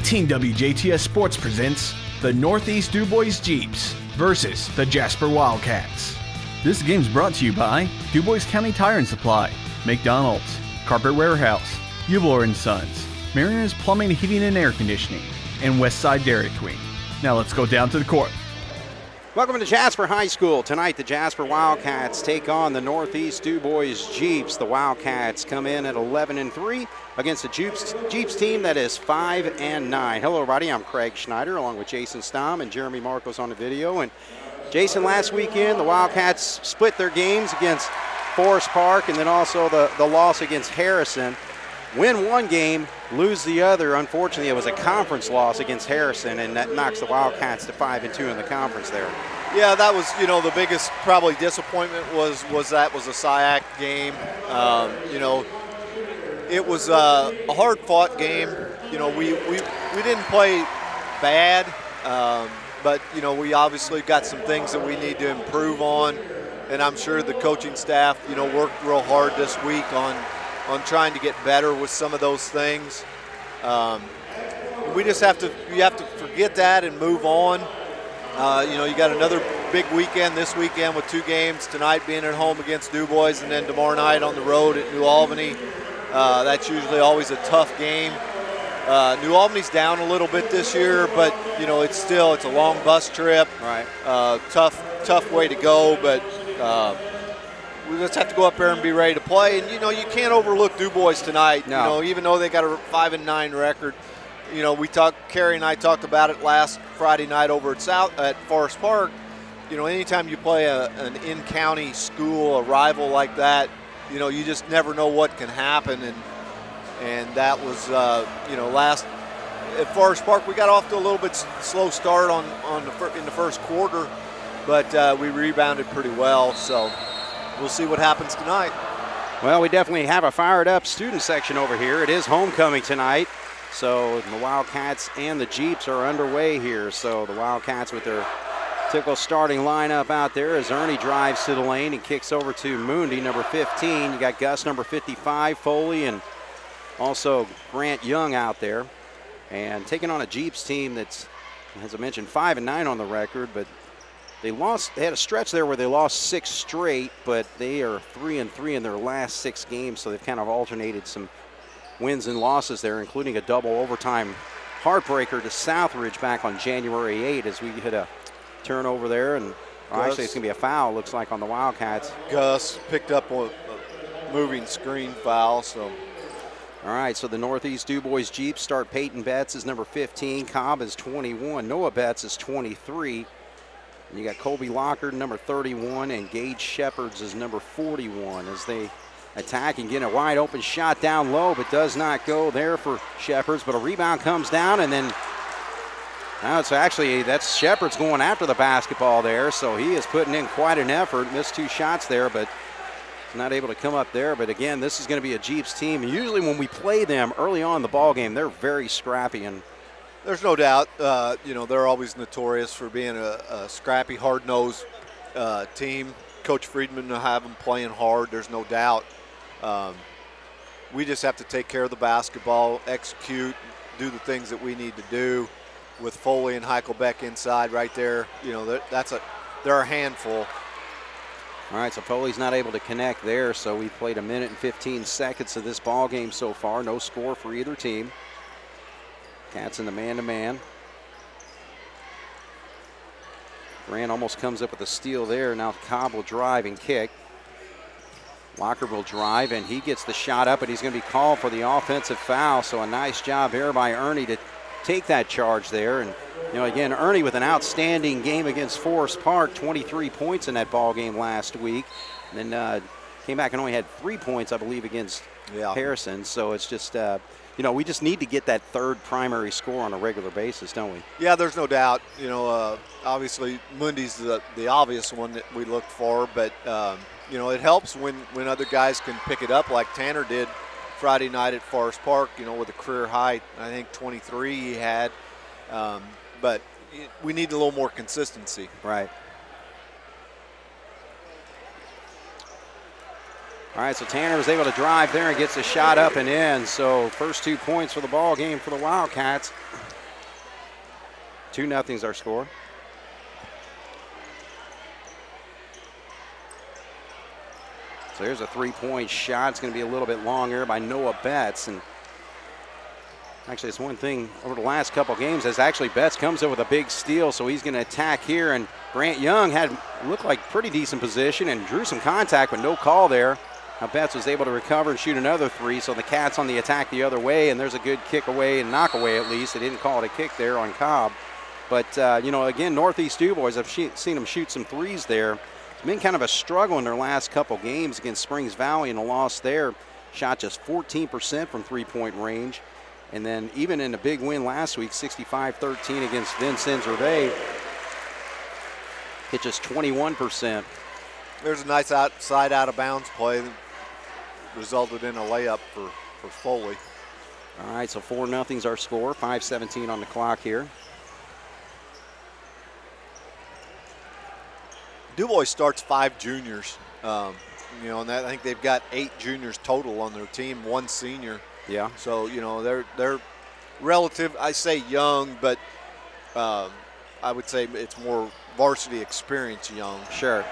18 WJTS Sports presents the Northeast Dubois Jeeps versus the Jasper Wildcats. This game's brought to you by Dubois County Tire and Supply, McDonald's, Carpet Warehouse, Eubler & Sons, Marina's Plumbing, Heating and Air Conditioning, and Westside Dairy Queen. Now let's go down to the court. Welcome to Jasper High School. Tonight, the Jasper Wildcats take on the Northeast Dubois Jeeps. The Wildcats come in at 11-3 against the Jeeps team that is 5-9. Hello, everybody. I'm Craig Schneider, along with Jason Stamm and Jeremy Markos on the video. And Jason, last weekend, the Wildcats split their games against Forest Park and then also the loss against Harrison. Win one game, lose the other. Unfortunately, it was a conference loss against Harrison, and that knocks the Wildcats to 5-2 in the conference there. Yeah, that was, the biggest probably disappointment was a SIAC game. It was a hard-fought game. We didn't play bad, but we obviously got some things that we need to improve on, and I'm sure the coaching staff, worked real hard this week on trying to get better with some of those things. We just have to forget that and move on. You got another big weekend this weekend with two games, tonight being at home against Dubois and then tomorrow night on the road at New Albany. That's usually always a tough game. New Albany's down a little bit this year, but it's a long bus trip. Right. Tough way to go, but we just have to go up there and be ready to play. And, you can't overlook Dubois tonight. No. Even though they got a 5-9 record. Carrie and I talked about it last Friday night over at Forest Park. Anytime you play an in-county school, a rival like that, you just never know what can happen. And that was, last at Forest Park, we got off to a little bit slow start in the first quarter, but we rebounded pretty well. So we'll see what happens tonight. Well, we definitely have a fired-up student section over here. It is homecoming tonight, so the Wildcats and the Jeeps are underway here. So the Wildcats with their typical starting lineup out there as Ernie drives to the lane and kicks over to Moondy, number 15. You got Gus, number 55, Foley, and also Grant Young out there. And taking on a Jeeps team that's, as I mentioned, 5-9 on the record, but they had a stretch there where they lost 6 straight, but they are 3-3 in their last 6 games, so they've kind of alternated some wins and losses there, including a double overtime heartbreaker to Southridge back on January 8 as we hit a turnover there, and actually it's going to be a foul, looks like, on the Wildcats. Gus picked up a moving screen foul, so. All right, so the Northeast Dubois Jeeps start Peyton Betts as number 15, Cobb is 21, Noah Betts is 23. And you got Colby Lockard, number 31, and Gage Shepherds is number 41 as they attack and get a wide open shot down low, but does not go there for Shepherds. But a rebound comes down, and then now that's Shepherds going after the basketball there. So he is putting in quite an effort. Missed 2 shots there, but not able to come up there. But again, this is going to be a Jeeps team. And usually when we play them early on in the ball game, they're very scrappy, and there's no doubt, they're always notorious for being a scrappy, hard-nosed team. Coach Friedman will have them playing hard, there's no doubt. We just have to take care of the basketball, execute, do the things that we need to do with Foley and Heichelbeck inside right there. They're a handful. All right, so Foley's not able to connect there, so we played 1 minute and 15 seconds of this ball game so far. No score for either team. Cats in the man-to-man. Grant almost comes up with a steal there. Now Cobb will drive and kick. Lockard will drive, and he gets the shot up, and he's going to be called for the offensive foul. So a nice job here by Ernie to take that charge there. And, again, Ernie with an outstanding game against Forest Park, 23 points in that ball game last week. And then came back and only had 3 points, I believe, against Harrison. So it's just we just need to get that third primary score on a regular basis, don't we? Yeah, there's no doubt. Obviously, Mundy's the obvious one that we look for, but, it helps when other guys can pick it up like Tanner did Friday night at Forest Park, with a career high, I think 23 he had. But we need a little more consistency. Right. All right, so Tanner was able to drive there and gets a shot up and in. So first 2 points for the ball game for the Wildcats. 2-0's our score. So here's a three-point shot. It's going to be a little bit longer by Noah Betts. And actually, it's one thing over the last couple games is actually Betts comes in with a big steal, so he's going to attack here. And Grant Young looked like pretty decent position and drew some contact, but no call there. Now Betts was able to recover and shoot another three, so the Cats on the attack the other way, and there's a good kick away and knock away at least. They didn't call it a kick there on Cobb. But, again, Northeast Dubois, I've seen them shoot some threes there. It's been kind of a struggle in their last couple games against Springs Valley, and a loss there. Shot just 14% from three-point range. And then even in a big win last week, 65-13 against Vincennes Gervais, hit just 21%. There's a nice outside out-of-bounds play that resulted in a layup for Foley. All right, so 4-0's our score, 5:17 on the clock here. Dubois starts 5 juniors, and I think they've got 8 juniors total on their team, 1 senior. Yeah. So they're relative. I say young, but I would say it's more varsity experience young. Sure.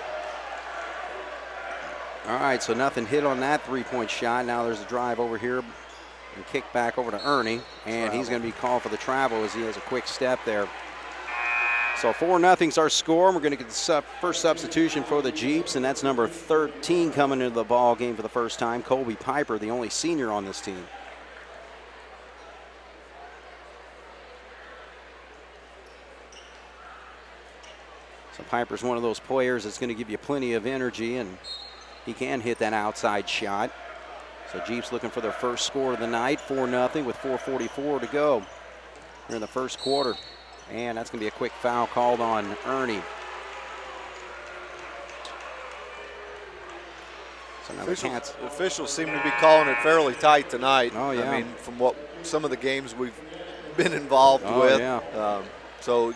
All right, so nothing hit on that three-point shot. Now there's a drive over here and kick back over to Ernie, and he's going to be called for the travel as he has a quick step there. So 4-0's our score. We're going to get the first substitution for the Jeeps, and that's number 13 coming into the ball game for the first time, Colby Piper, the only senior on this team. So Piper's one of those players that's going to give you plenty of energy, and he can hit that outside shot. So Jeeps looking for their first score of the night, 4-0 with 4:44 to go here in the first quarter. And that's going to be a quick foul called on Ernie. So now the officials seem to be calling it fairly tight tonight. Oh, yeah. I mean, from what some of the games we've been involved with. Yeah. So,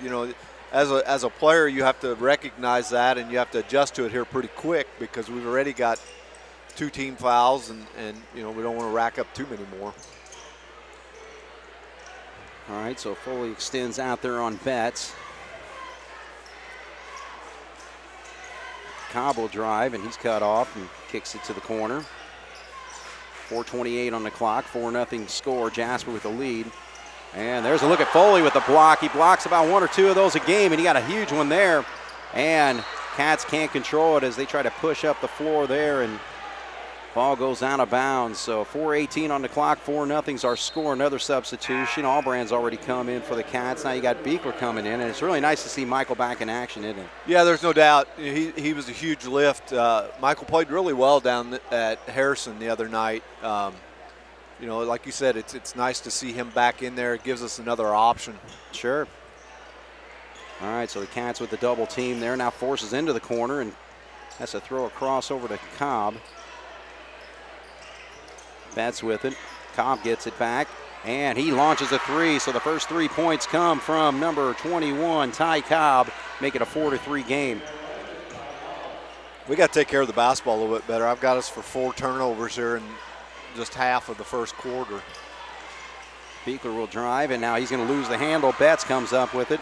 as a player, you have to recognize that, and you have to adjust to it here pretty quick because we've already got 2 team fouls, and we don't want to rack up too many more. All right, so Foley extends out there on Betts. Cobb will drive, and he's cut off and kicks it to the corner. 4:28 on the clock, 4-0 score. Jasper with the lead. And there's a look at Foley with the block. He blocks about 1 or 2 of those a game, and he got a huge one there. And Cats can't control it as they try to push up the floor there, and ball goes out of bounds. So 4:18 on the clock, 4-0's our score. Another substitution. Allbrand's already come in for the Cats. Now you got Beekler coming in, and it's really nice to see Michael back in action, isn't it? Yeah, there's no doubt. He was a huge lift. Michael played really well down at Harrison the other night. Like you said, it's nice to see him back in there. It gives us another option. Sure. All right, so the Cats with the double team there now forces into the corner and has to throw a cross over to Cobb. Betts with it. Cobb gets it back, and he launches a three. So the first 3 points come from number 21, Ty Cobb, make it a 4-3 game. We got to take care of the basketball a little bit better. I've got us for 4 turnovers here in just half of the first quarter. Beekler will drive, and now he's going to lose the handle. Betts comes up with it.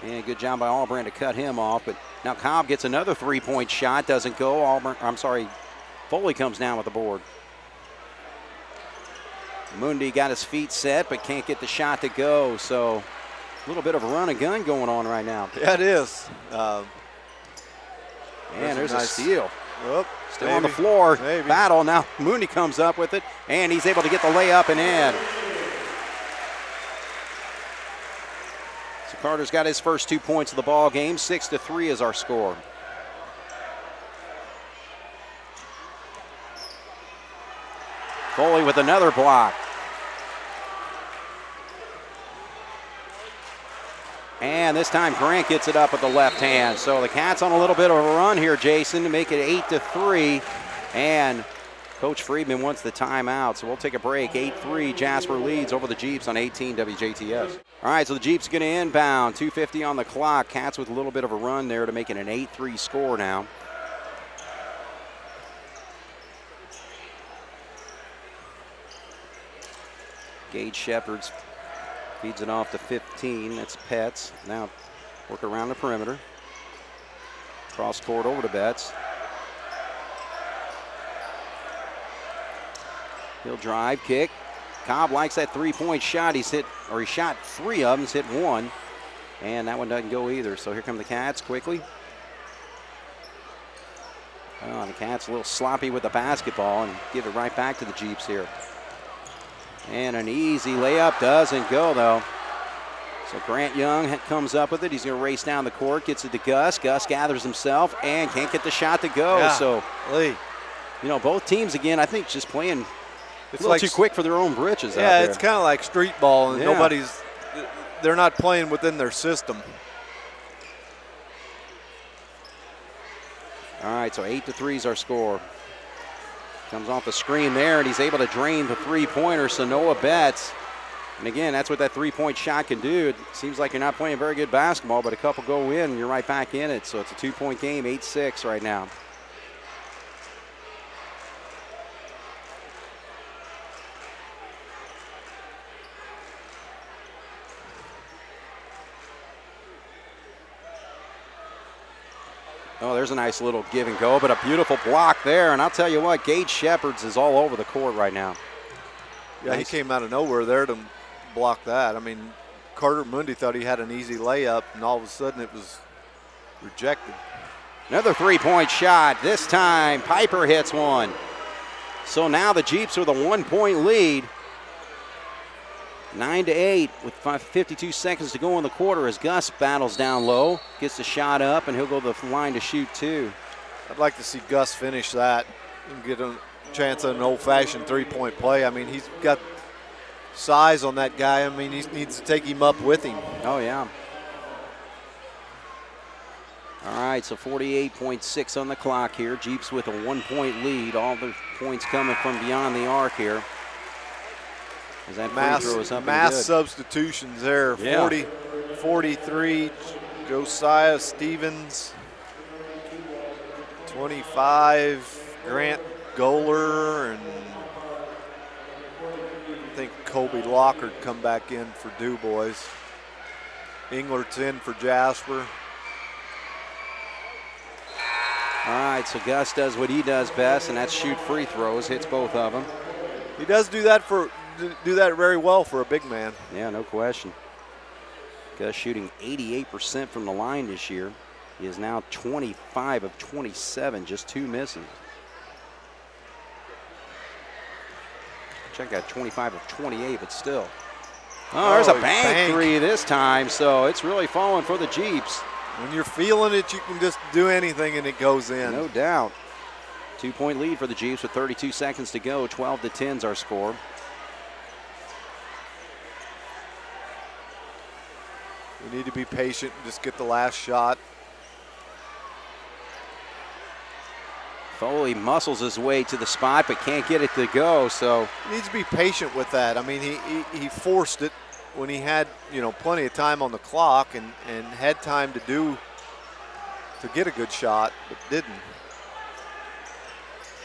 And good job by Allbrand to cut him off. But now Cobb gets another 3-point shot. Doesn't go. Foley comes down with the board. Mundy got his feet set, but can't get the shot to go. So a little bit of a run and gun going on right now. Yeah, it is. And there's a steal. Oop, Still on the floor. Battle. Now Mooney comes up with it, and he's able to get the layup and in. So Carter's got his first 2 points of the ball game. 6-3 is our score. Foley with another block. And this time Grant gets it up with the left hand. So the Cats on a little bit of a run here, Jason, to make it 8-3. And Coach Friedman wants the timeout. So we'll take a break. 8-3, Jasper leads over the Jeeps on 18 WJTS. All right, so the Jeeps going to inbound. 2:50 on the clock. Cats with a little bit of a run there to make it an 8-3 score now. Gage Shepard's Feeds it off to 15. That's Betts. Now work around the perimeter. Cross court over to Betts. He'll drive, kick. Cobb likes that three-point shot. He shot 3 of them. He's hit 1. And that one doesn't go either. So here come the Cats quickly. Oh, the Cats a little sloppy with the basketball and give it right back to the Jeeps here. And an easy layup doesn't go, though. So Grant Young comes up with it. He's going to race down the court, gets it to Gus. Gus gathers himself and can't get the shot to go. Yeah. So, both teams, again, I think just playing a little too quick for their own britches out there. Yeah, it's kind of like street ball, and they're not playing within their system. All right, so 8-3 is our score. Comes off the screen there, and he's able to drain the three-pointer, so Noah Betts. And again, that's what that three-point shot can do. It seems like you're not playing very good basketball, but a couple go in, and you're right back in it. So it's a 2-point game, 8-6 right now. Oh, there's a nice little give and go, but a beautiful block there. And I'll tell you what, Gage Shepherds is all over the court right now. Yeah, nice. He came out of nowhere there to block that. I mean, Carter Mundy thought he had an easy layup, and all of a sudden it was rejected. Another three-point shot. This time, Piper hits one. So now the Jeeps with a 1-point lead. 9-8 with 52 seconds to go in the quarter as Gus battles down low, gets the shot up, and he'll go to the line to shoot 2. I'd like to see Gus finish that and get a chance at an old-fashioned three-point play. I mean, he's got size on that guy. I mean, he needs to take him up with him. Oh, yeah. All right, so 48.6 on the clock here. Jeeps with a 1-point lead. All the points coming from beyond the arc here. As that free throw is up mass and good. Substitutions there. Yeah. 43, Josiah Stevens. 25, Grant Goler, and I think Kobe Lockard come back in for Dubois. Englert's in for Jasper. All right, so Gus does what he does best, and that's shoot free throws. Hits both of them. He does do that very well for a big man. Yeah, no question. Gus shooting 88% from the line this year. He is now 25 of 27, just 2 misses. Check out 25 of 28, but still. Oh, there's a bank three this time, so it's really falling for the Jeeps. When you're feeling it, you can just do anything and it goes in. No doubt. 2-point lead for the Jeeps with 32 seconds to go. 12-10 is our score. We need to be patient and just get the last shot. Foley muscles his way to the spot but can't get it to go, so. He needs to be patient with that. I mean, he forced it when he had, plenty of time on the clock and had time to get a good shot, but didn't.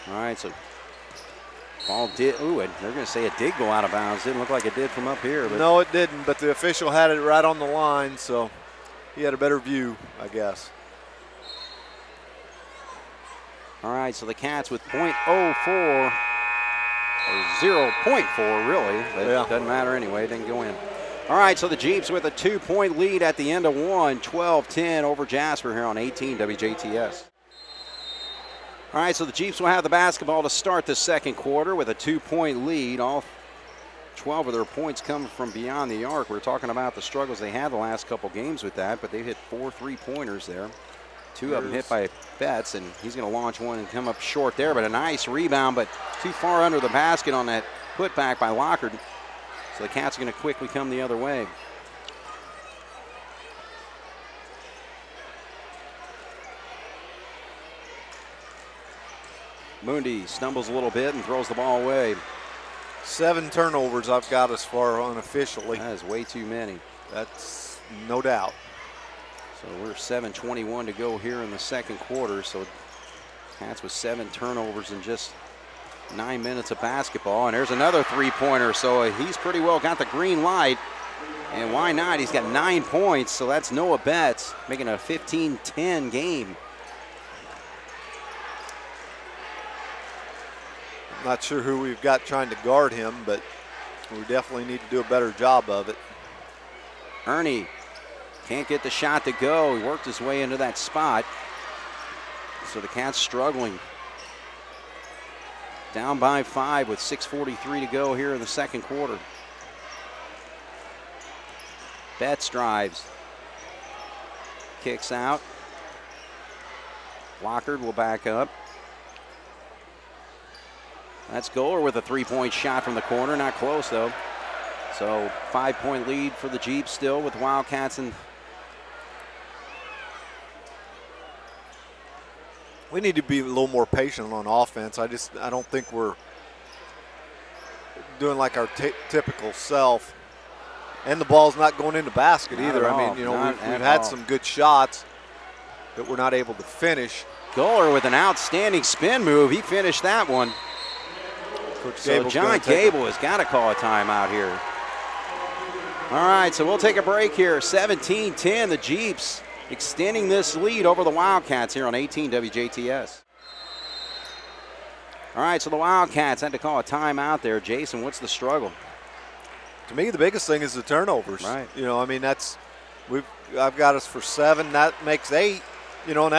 All right, so ball did, and they're going to say it did go out of bounds. Didn't look like it did from up here. But no, it didn't, but the official had it right on the line, so he had a better view, I guess. All right, so the Cats with .04, or 0.4 really, but it doesn't matter anyway, it didn't go in. All right, so the Jeeps with a 2-point lead at the end of one, 12-10 over Jasper here on 18 WJTS. All right, so the Jeeps will have the basketball to start the second quarter with a 2-point lead. All 12 of their points come from beyond the arc. We're talking about the struggles they had the last couple games with that, but they hit 4 3-pointers there. 2 of them hit by Betts, and he's going to launch one and come up short there, but a nice rebound, but too far under the basket on that putback by Lockard. So the Cats are going to quickly come the other way. Mundy stumbles a little bit and throws the ball away. 7 turnovers I've got as far unofficially. That is way too many. That's no doubt. So we're 7:21 to go here in the second quarter. So Cats with 7 turnovers in just 9 minutes of basketball. And there's another 3-pointer. So he's pretty well got the green light. And why not? He's got 9 points, so that's Noah Betts making a 15-10 game. I'm not sure who we've got trying to guard him, but we definitely need to do a better job of it. Ernie can't get the shot to go. He worked his way into that spot. So the Cats struggling. Down by 5 with 6:43 to go here in the second quarter. Betts drives. Kicks out. Lockard will back up. That's Goller with a 3-point shot from the corner. Not close, though. So 5-point lead for the Jeeps still with Wildcats. And we need to be a little more patient on offense. I don't think we're doing like our typical self. And the ball's not going in the basket either. I mean, we've had some good shots that we're not able to finish. Goller with an outstanding spin move. He finished that one. So John Gable has got to call a timeout here. All right, so we'll take a break here. 17-10, the Jeeps extending this lead over the Wildcats here on 18 WJTS. All right, so the Wildcats had to call a timeout there. Jason, what's the struggle? To me, the biggest thing is the turnovers. Right. I mean, I've got us for 7. That makes 8. And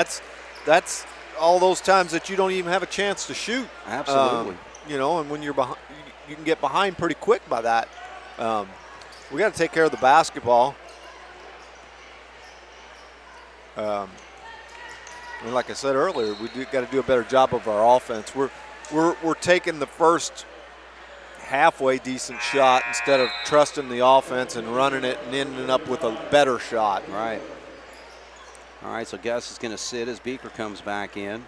that's all those times that you don't even have a chance to shoot. Absolutely. And when you're behind, you can get behind pretty quick by that. We got to take care of the basketball. And like I said earlier, we got to do a better job of our offense. We're taking the first halfway decent shot instead of trusting the offense and running it and ending up with a better shot. Right. All right, so Gus is going to sit as Beaker comes back in.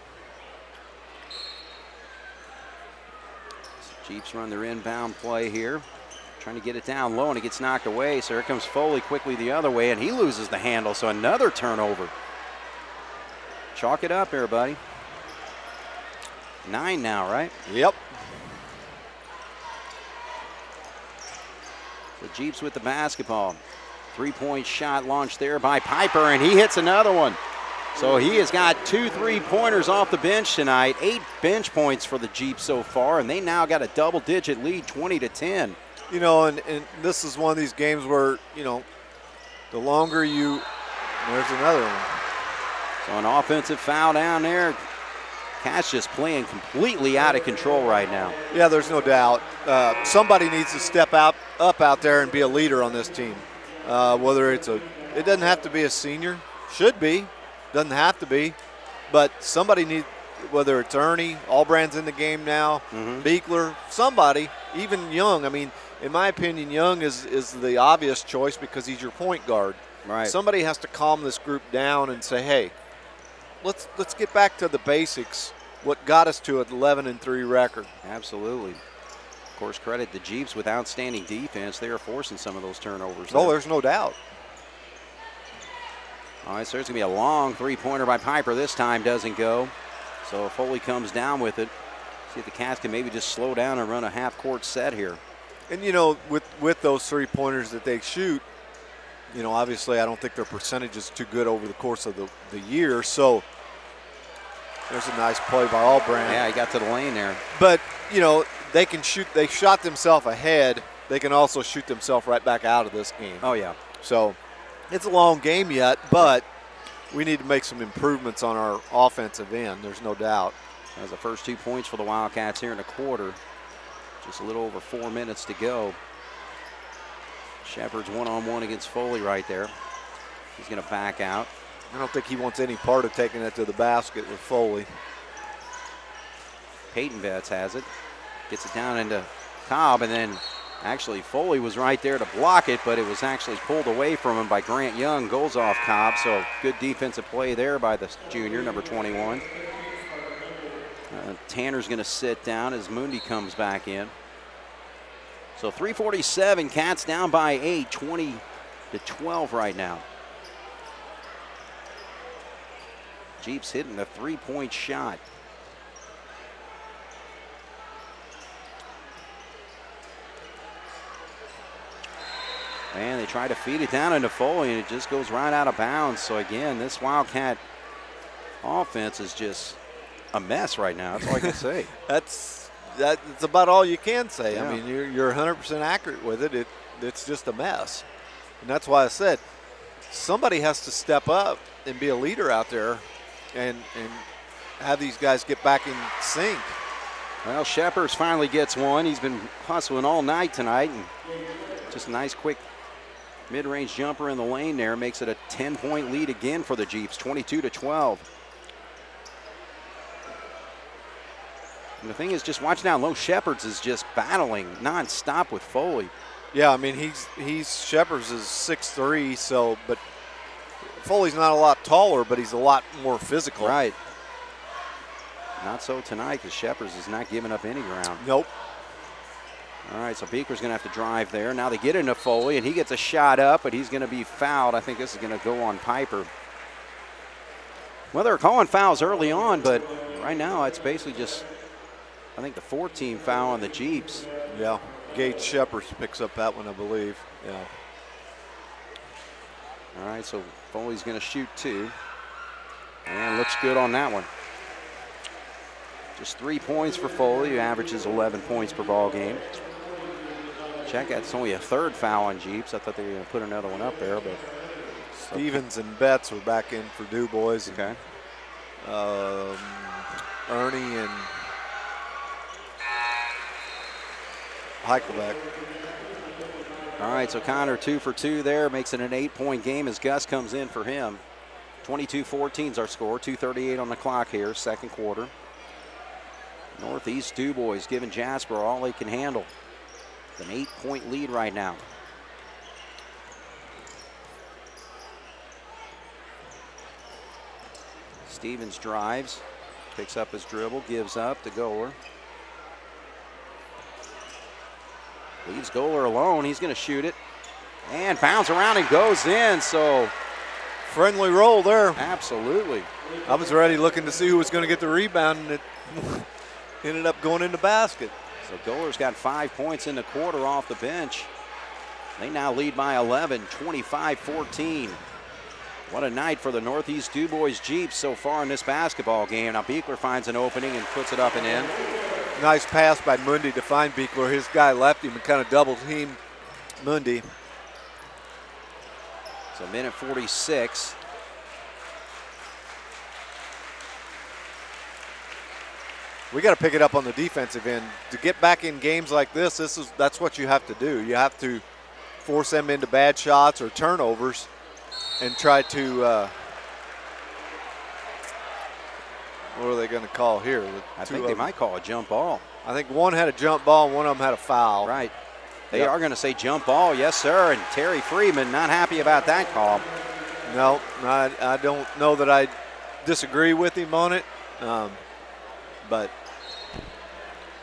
So Jeeps run their inbound play here. Trying to get it down low, and it gets knocked away. So here comes Foley quickly the other way, and he loses the handle. So another turnover. Chalk it up here, buddy. 9 now, right? Yep. The Jeeps with the basketball. 3-point shot launched there by Piper, and he hits another one. So he has got 2 3-pointers off the bench tonight. 8 bench points for the Jeeps so far, and they now got a double-digit lead, 20-10. And this is one of these games where, the longer you – there's another one. So an offensive foul down there. Cats just playing completely out of control right now. Yeah, there's no doubt. Somebody needs to step up out there and be a leader on this team. Whether it doesn't have to be a senior, should be, doesn't have to be, but somebody needs, whether it's Ernie, Allbrand's in the game now, Beekler, somebody, even Young. I mean, in my opinion, Young is the obvious choice because he's your point guard. Right. Somebody has to calm this group down and say, hey, let's get back to the basics, what got us to an 11-3 record. Absolutely. Of course, credit the Jeeps with outstanding defense. They are forcing some of those turnovers. Oh, there's no doubt. All right, so there's going to be a long 3-pointer by Piper. This time doesn't go. So Foley comes down with it. See if the Cats can maybe just slow down and run a half-court set here. And, with those 3-pointers that they shoot, obviously I don't think their percentage is too good over the course of the year. So there's a nice play by Allbrand. Yeah, he got to the lane there. But, they can shoot. They shot themselves ahead. They can also shoot themselves right back out of this game. Oh, yeah. So it's a long game yet, but we need to make some improvements on our offensive end. There's no doubt. That was the first 2 points for the Wildcats here in the quarter. Just a little over 4 minutes to go. Shepard's one-on-one against Foley right there. He's going to back out. I don't think he wants any part of taking it to the basket with Foley. Peyton Betts has it. Gets it down into Cobb, and then actually Foley was right there to block it, but it was actually pulled away from him by Grant Young. Goes off Cobb, so good defensive play there by the junior, number 21. Tanner's going to sit down as Mundi comes back in. So 3:47, Cats down by 8, 20-12 right now. Jeeps hitting the 3-point shot. And they try to feed it down into Foley, and it just goes right out of bounds. So again, this Wildcat offense is just a mess right now. That's all I can say. That's about all you can say. Yeah. I mean, you're 100% accurate with it. It's just a mess. And that's why I said somebody has to step up and be a leader out there and have these guys get back in sync. Well, Shepers finally gets one. He's been hustling all night tonight, and just a nice quick mid-range jumper in the lane there makes it a 10-point lead again for the Jeeps, 22-12. And the thing is, just watch down low. Shepherds is just battling nonstop with Foley. Yeah, I mean, he's Shepers is 6'3", but Foley's not a lot taller, but he's a lot more physical. Right. Not so tonight, because Shepers is not giving up any ground. Nope. All right, so Beekler's going to have to drive there. Now they get into Foley, and he gets a shot up, but he's going to be fouled. I think this is going to go on Piper. Well, they're calling fouls early on, but right now it's basically just, I think, the 14 foul on the Jeeps. Yeah, Gage Shepers picks up that one, I believe. Yeah. All right, so Foley's going to shoot 2. And looks good on that one. Just 3 points for Foley, who averages 11 points per ball game. Check, that's only a 3rd foul on Jeeps. I thought they were going to put another one up there, but Stevens and Betts were back in for Dubois. Okay. Ernie and Heichelbeck. All right, so Connor 2 for 2 there, makes it an 8-point game as Gus comes in for him. 22-14 is our score, 2:38 on the clock here, second quarter. Northeast Dubois giving Jasper all they can handle. It's an 8-point lead right now. Stevens drives, picks up his dribble, gives up to Goler. Leaves Goler alone. He's going to shoot it. And bounce around and goes in. So friendly roll there. Absolutely. I was already looking to see who was going to get the rebound, and it ended up going in the basket. So Goler's got 5 points in the quarter off the bench. They now lead by 11, 25-14. What a night for the Northeast Dubois Jeeps so far in this basketball game. Now Beekler finds an opening and puts it up and in. Nice pass by Mundy to find Beekler. His guy left him and kind of double teamed Mundy. So minute 46. We got to pick it up on the defensive end. To get back in games like this, that's what you have to do. You have to force them into bad shots or turnovers and try to what are they going to call here? I think they might call a jump ball. I think one had a jump ball and one of them had a foul. Right. They are going to say jump ball, yes, sir. And Terry Freeman not happy about that call. No, I don't know that I disagree with him on it, but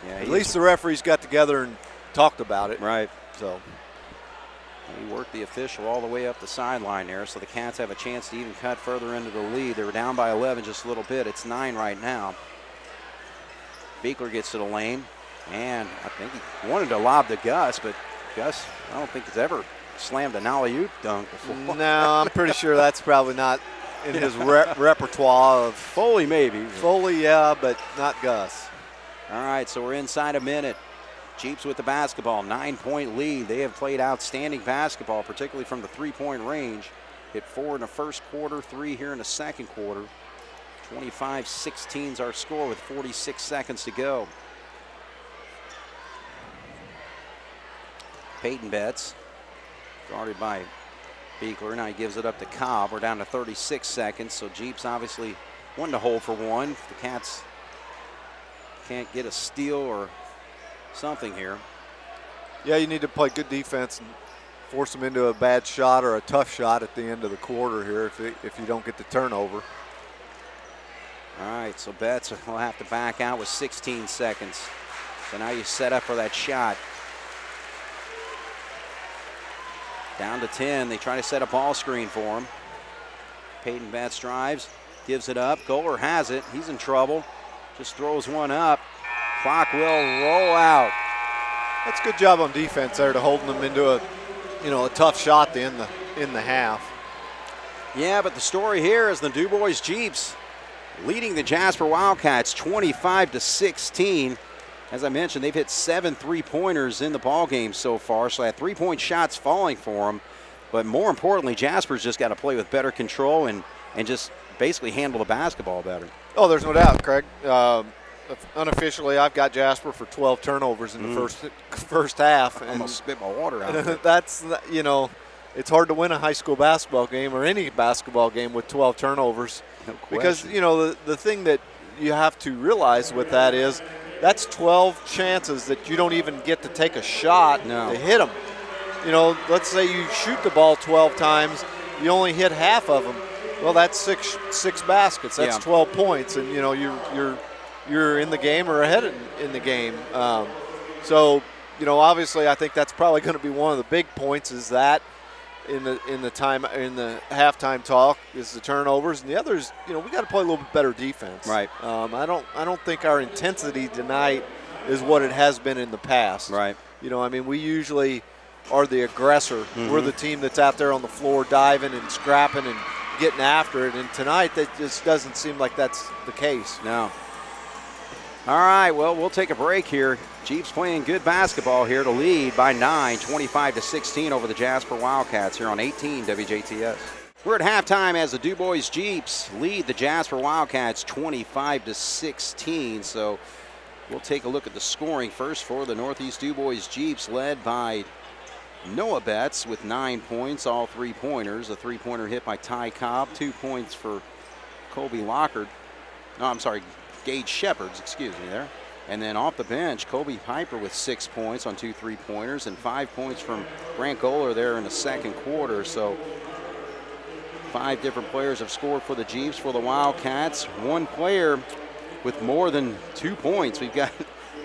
yeah, at least the referees got together and talked about it. Right. So he worked the official all the way up the sideline there, so the Cats have a chance to even cut further into the lead. They were down by 11 just a little bit. It's 9 right now. Beekler gets to the lane, and I think he wanted to lob to Gus, but Gus, I don't think has ever slammed an alley-oop dunk before. No, I'm pretty sure that's probably not in his repertoire of Foley maybe. Foley, yeah, but not Gus. All right, so we're inside a minute. Jeeps with the basketball, 9-point lead. They have played outstanding basketball, particularly from the three-point range. Hit 4 in the first quarter, 3 here in the second quarter. 25-16 is our score with 46 seconds to go. Peyton Betts, guarded by Beekler. Now he gives it up to Cobb. We're down to 36 seconds, so Jeeps obviously wanting to hold for one. The Cats can't get a steal or something here. Yeah, you need to play good defense and force them into a bad shot or a tough shot at the end of the quarter here if you don't get the turnover. All right, so Betts will have to back out with 16 seconds. So now you set up for that shot. Down to 10. They try to set a ball screen for him. Peyton Betts drives, gives it up. Goler has it. He's in trouble. Just throws one up. Clock will roll out. That's a good job on defense there to holding them into a tough shot to end the half. Yeah, but the story here is the Dubois Jeeps leading the Jasper Wildcats 25-16. As I mentioned, they've hit 7 3-pointers in the ball game so far, so that 3-point shots falling for them. But more importantly, Jasper's just got to play with better control and just basically handle the basketball better. Oh, there's no doubt, Craig. Unofficially, I've got Jasper for 12 turnovers in the first half. I almost spit my water out. That's, it's hard to win a high school basketball game or any basketball game with 12 turnovers. No because, question. the thing that you have to realize with that is that's 12 chances that you don't even get to take a shot to hit them. Let's say you shoot the ball 12 times, you only hit half of them. Well, that's six baskets. That's 12 points, and you're in the game or ahead in the game. So obviously, I think that's probably going to be one of the big points. Is that in the halftime talk is the turnovers, and the others. We got to play a little bit better defense. Right. I don't think our intensity tonight is what it has been in the past. Right. We usually are the aggressor. Mm-hmm. We're the team that's out there on the floor diving and scrapping and getting after it, and tonight that just doesn't seem like that's the case. No. All right, well, we'll take a break here. Jeeps playing good basketball here to lead by 9, 25-16 over the Jasper Wildcats here on 18 WJTS. We're at halftime as the Dubois Jeeps lead the Jasper Wildcats 25-16. So we'll take a look at the scoring first for the Northeast Dubois Jeeps, led by Noah Betts with 9 points, all 3-pointers. A 3-pointer hit by Ty Cobb, 2 points for Colby Lockard. No, I'm sorry, Gage Shepherds, excuse me there. And then off the bench, Kobe Piper with 6 points on 2 3-pointers and 5 points from Grant Goller there in the second quarter. So 5 different players have scored for the Jeeps. For the Wildcats, 1 player with more than 2 points. We've got,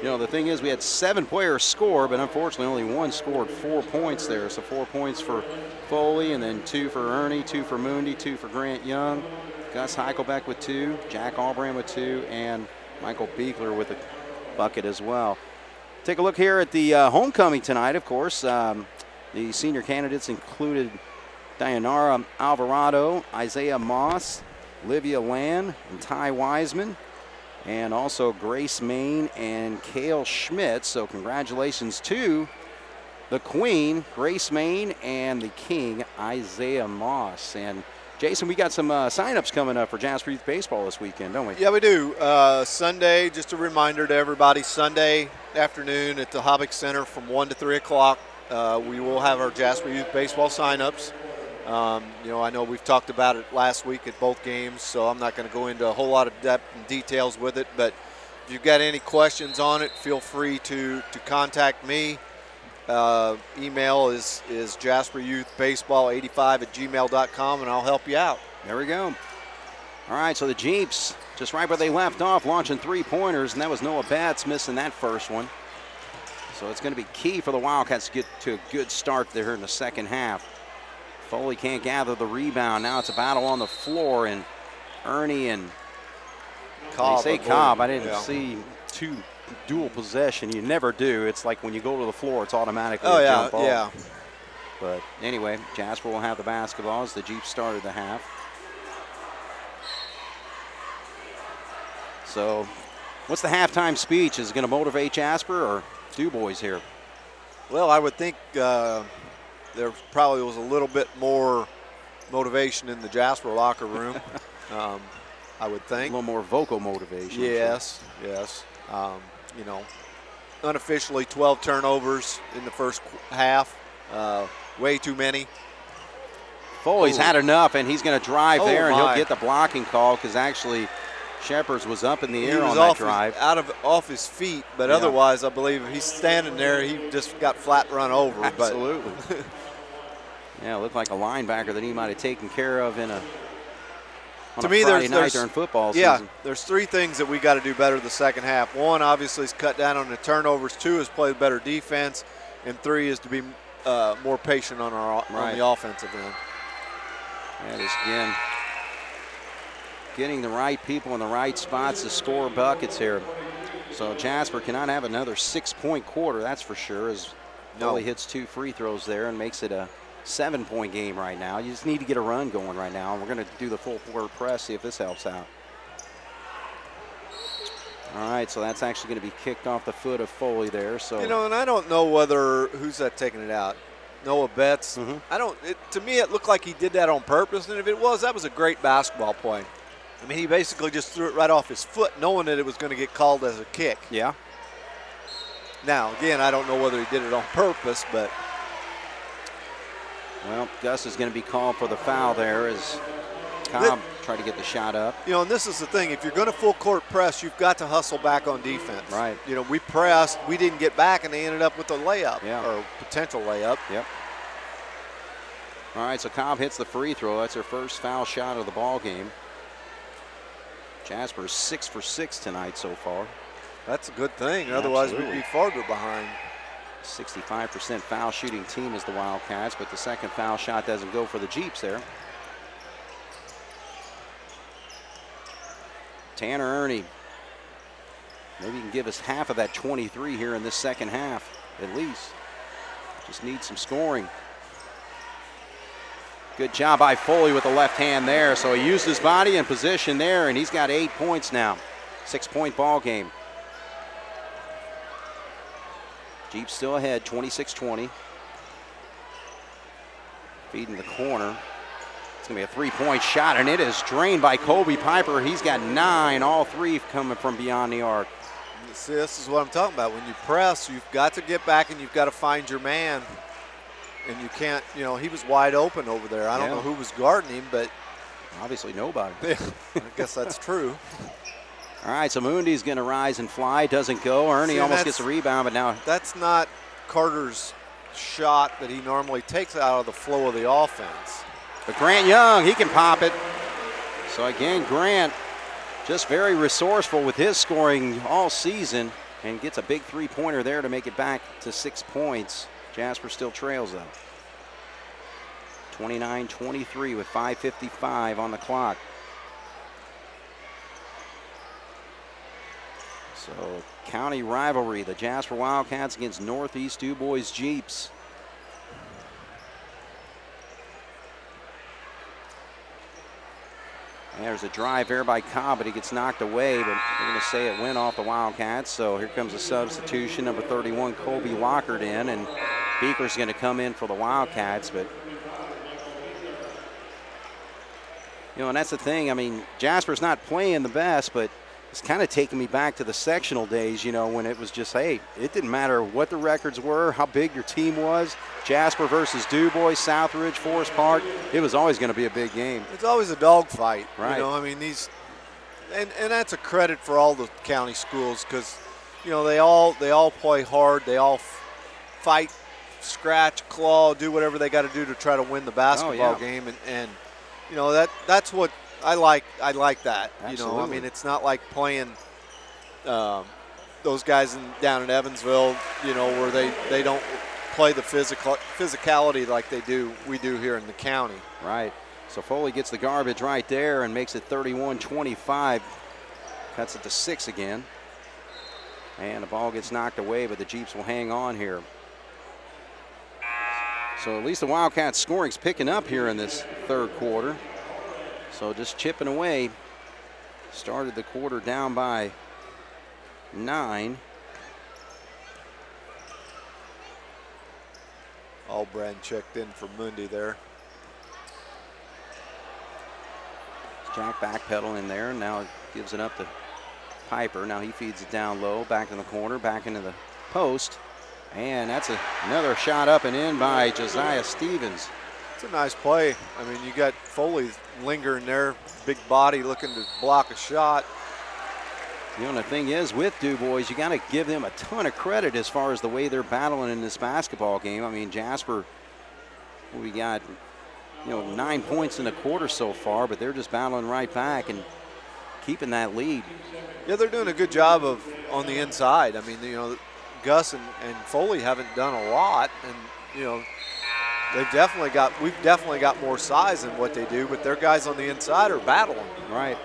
the thing is we had 7 players score, but unfortunately only 1 scored 4 points there. So 4 points for Foley, and then 2 for Ernie, 2 for Moondy, 2 for Grant Young. Gus Heichelbeck with 2, Jack Albrand with 2, and Michael Beekler with a bucket as well. Take a look here at the homecoming tonight, of course. The senior candidates included Dayanara Alvarado, Isaiah Moss, Livia Land, and Ty Wiseman, and also Grace Main and Kale Schmidt. So congratulations to the Queen, Grace Main, and the King, Isaiah Moss. And Jason, we got some sign-ups coming up for Jasper Youth Baseball this weekend, don't we? Yeah, we do. Sunday, just a reminder to everybody, Sunday afternoon at the Hobbick Center from 1 to 3 o'clock, we will have our Jasper Youth Baseball sign-ups. I know we've talked about it last week at both games, so I'm not going to go into a whole lot of depth and details with it. But if you've got any questions on it, feel free to contact me. Email is jasperyouthbaseball85@gmail.com, and I'll help you out. There we go. All right, so the Jeeps, just right where they left off, launching 3-pointers, and that was Noah Betts missing that first one. So it's going to be key for the Wildcats to get to a good start there in the second half. Foley can't gather the rebound. Now it's a battle on the floor, and Ernie and Cobb. They say Cobb. I didn't see 2 dual possession. You never do. It's like when you go to the floor, it's automatically a jump ball. Yeah. But anyway, Jasper will have the basketball as the Jeeps started the half. So what's the halftime speech? Is it going to motivate Jasper or Dubois here? Well, I would think there probably was a little bit more motivation in the Jasper locker room, I would think. A little more vocal motivation. Yes. Unofficially 12 turnovers in the first half, way too many. Foley's had enough, and he's going to drive there, and he'll get the blocking call because actually Shepherds was up in the air on that drive. Off his feet, but otherwise I believe if he's standing there, he just got flat run over. Absolutely. Yeah, it looked like a linebacker that he might have taken care of on to a me, Friday night during football season. Yeah, there's 3 things that we got to do better the second half. 1, obviously, is cut down on the turnovers. 2 is play better defense. And 3 is to be more patient on the offensive end. That is, again, getting the right people in the right spots to score buckets here. So Jasper cannot have another 6-point quarter, that's for sure, as No. Foley hits 2 free throws there and makes it a 7-point game right now. You just need to get a run going right now. And we're going to do the full court press, see if this helps out. All right, so that's actually going to be kicked off the foot of Foley there. So You know, and I don't know whether who's that taking it out. Noah Betts. Mhm. To me, it looked like he did that on purpose, and if it was, that was a great basketball play. I mean, he basically just threw it right off his foot, knowing that it was going to get called as a kick. yeah. Now, again, I don't know whether he did it on purpose, but Well, Gus is going to be called for the foul there as Cobb tried to get the shot up. you know, and this is the thing: if you're going to full court press, you've got to hustle back on defense. Right. You know, we pressed, we didn't get back, and they ended up with a layup or potential layup. Yep. All right, so Cobb hits the free throw. That's her first foul shot of the ball game. Jasper's 6 for 6 tonight so far. That's a good thing. Otherwise, Absolutely. we'd be farther behind. 65% foul shooting team is the Wildcats, but the second foul shot doesn't go for the Jeeps there. Tanner Ernie. Maybe he can give us half of that 23 here in this second half, at least. Just need some scoring. Good job by Foley with the left hand there. So he used his body and position there, and he's got 8 points now. 6-point ball game. Jeeps still ahead, 26-20. Feeding the corner. It's going to be a 3-point shot, and it is drained by Kobe Piper. He's got 9, all 3 coming from beyond the arc. See, this is what I'm talking about. When you press, you've got to get back and you've got to find your man. And you can't, you know, he was wide open over there. I don't know who was guarding him, but obviously nobody. I guess that's true. All right, so Mundy's going to rise and fly. Doesn't go. Ernie almost gets a rebound, but now that's not Carter's shot that he normally takes out of the flow of the offense. But Grant Young, he can pop it. So again, Grant just very resourceful with his scoring all season and gets a big 3-pointer there to make it back to 6 points. Jasper still trails though. 29-23 with 5:55 on the clock. So county rivalry, the Jasper Wildcats against Northeast Dubois Jeeps. And there's a drive there by Cobb, but he gets knocked away, but we're going to say it went off the Wildcats. So here comes a substitution, number 31, Colby Lockard in, and Beaker's going to come in for the Wildcats. But, you know, and that's the thing. I mean, Jasper's not playing the best, but it's kind of taking me back to the sectional days, you know, when it was just, hey, it didn't matter what the records were, how big your team was. Jasper versus Dubois, Southridge, Forest Park, it was always going to be a big game. It's always a dogfight. Right. You know, I mean, these, and that's a credit for all the county schools because, you know, they all play hard. They all fight, scratch, claw, do whatever they got to do to try to win the basketball game. And you know, that's what I like that. Absolutely. You know, I mean, it's not like playing those guys down in Evansville, you know, where they don't play the physicality like we do here in the county. Right. So Foley gets the garbage right there and makes it 31-25. Cuts it to 6 again. And the ball gets knocked away, but the Jeeps will hang on here. So at least the Wildcats scoring's picking up here in this third quarter. So just chipping away. Started the quarter down by 9. Albrand checked in for Mundy there. Jack backpedaling there, and now gives it up to Piper. Now he feeds it down low, back in the corner, back into the post. And that's another shot up and in by Josiah Stevens. It's a nice play. I mean, you got Foley lingering there, big body looking to block a shot. You know, the thing is with Dubois, you got to give them a ton of credit as far as the way they're battling in this basketball game. I mean, Jasper, we got, 9 points in the quarter so far, but they're just battling right back and keeping that lead. Yeah, they're doing a good job on the inside. I mean, Gus and Foley haven't done a lot, and we've definitely got more size than what they do, but their guys on the inside are battling. Right.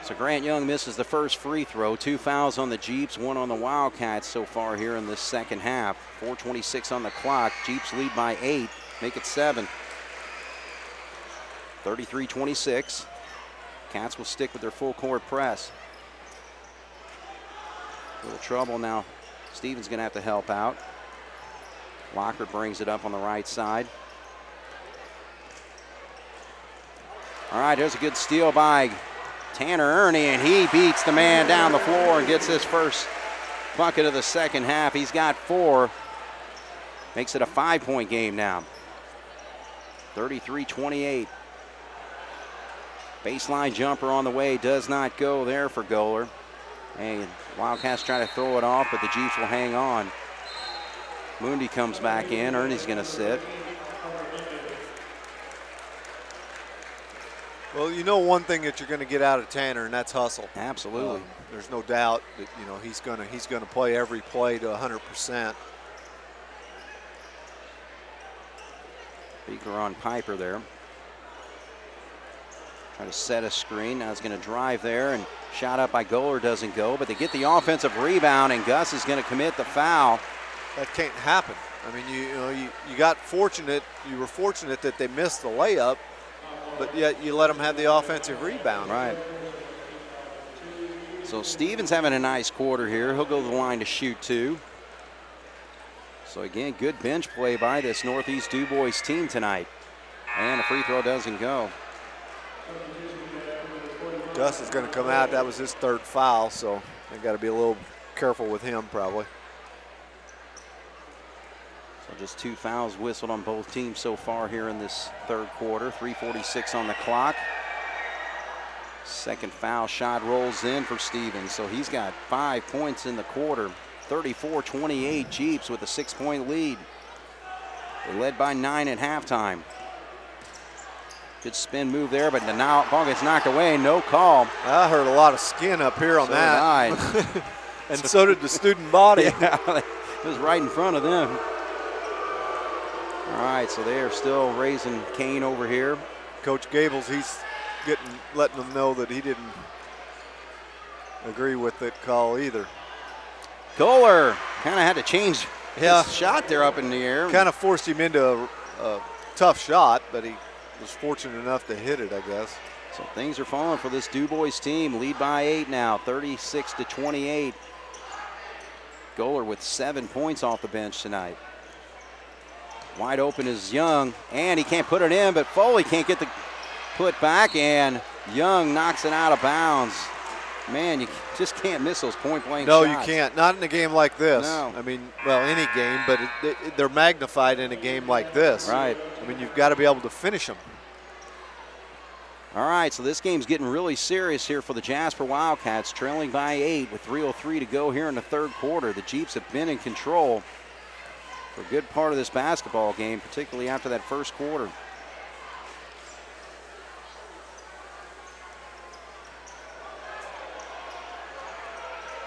So So Grant Young misses the first free throw. 2 fouls on the Jeeps, 1 on the Wildcats so far here in this second half. 4:26 on the clock. Jeeps lead by 8, make it 7. 33-26. Cats will stick with their full court press. A little trouble now. Stevens going to have to help out. Lockert brings it up on the right side. All right, there's a good steal by Tanner Ernie, and he beats the man down the floor and gets his first bucket of the second half. He's got 4. Makes it a 5-point game now. 33-28. Baseline jumper on the way, does not go there for Goler. And Wildcats try to throw it off, but the Jeeps will hang on. Moondy comes back in. Ernie's going to sit. Well, you know one thing that you're going to get out of Tanner, and that's hustle. Absolutely. There's no doubt that he's going to play every play to 100%. Beaker on Piper there. Trying to set a screen. Now he's going to drive there, and shot up by Goler doesn't go, but they get the offensive rebound, and Gus is going to commit the foul. That can't happen. I mean, you got fortunate. You were fortunate that they missed the layup, but yet you let them have the offensive rebound. Right. So Stevens having a nice quarter here. He'll go to the line to shoot 2. So again, good bench play by this Northeast Dubois team tonight. And the free throw doesn't go. Gus is going to come out. That was his 3rd foul, so they got to be a little careful with him probably. So just 2 fouls whistled on both teams so far here in this 3rd quarter. 3:46 on the clock. Second foul shot rolls in for Stevens, so he's got 5 points in the quarter. 34-28 Jeeps with a 6-point lead. They led by 9 at halftime. Good spin move there, but the ball gets knocked away. No call. I heard a lot of skin up here on that. And so did the student body. Yeah, it was right in front of them. All right, so they are still raising Kane over here. Coach Gables, he's letting them know that he didn't agree with that call either. Goler kind of had to change his shot there up in the air. Kind of forced him into a tough shot, but he was fortunate enough to hit it, I guess. So things are falling for this Dubois team. Lead by 8 now, 36-28. Goler with 7 points off the bench tonight. Wide open is Young, and he can't put it in, but Foley can't get the put back, and Young knocks it out of bounds. Man, you just can't miss those point-blank shots. No, you can't. Not in a game like this. No. I mean, well, any game, but they're magnified in a game like this. Right. I mean, you've got to be able to finish them. All right, so this game's getting really serious here for the Jasper Wildcats, trailing by 8 with 3:03 to go here in the 3rd quarter. The Jeeps have been in control for a good part of this basketball game, particularly after that first quarter.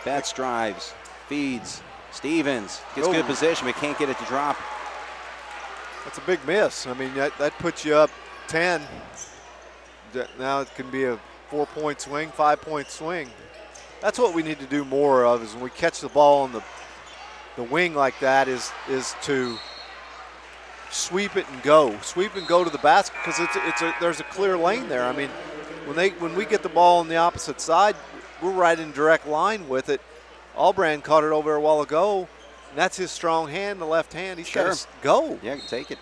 Betts drives, feeds, Stevens gets good position, but can't get it to drop. That's a big miss. I mean, that puts you up 10. Now it can be a 4-point swing, 5-point swing. That's what we need to do more of, is when we catch the ball on the wing like that, is to sweep it and go. Sweep and go to the basket, because there's a clear lane there. I mean, when we get the ball on the opposite side, we're right in direct line with it. Albrand caught it over a while ago, and that's his strong hand, the left hand. He's got to go. Yeah, take it.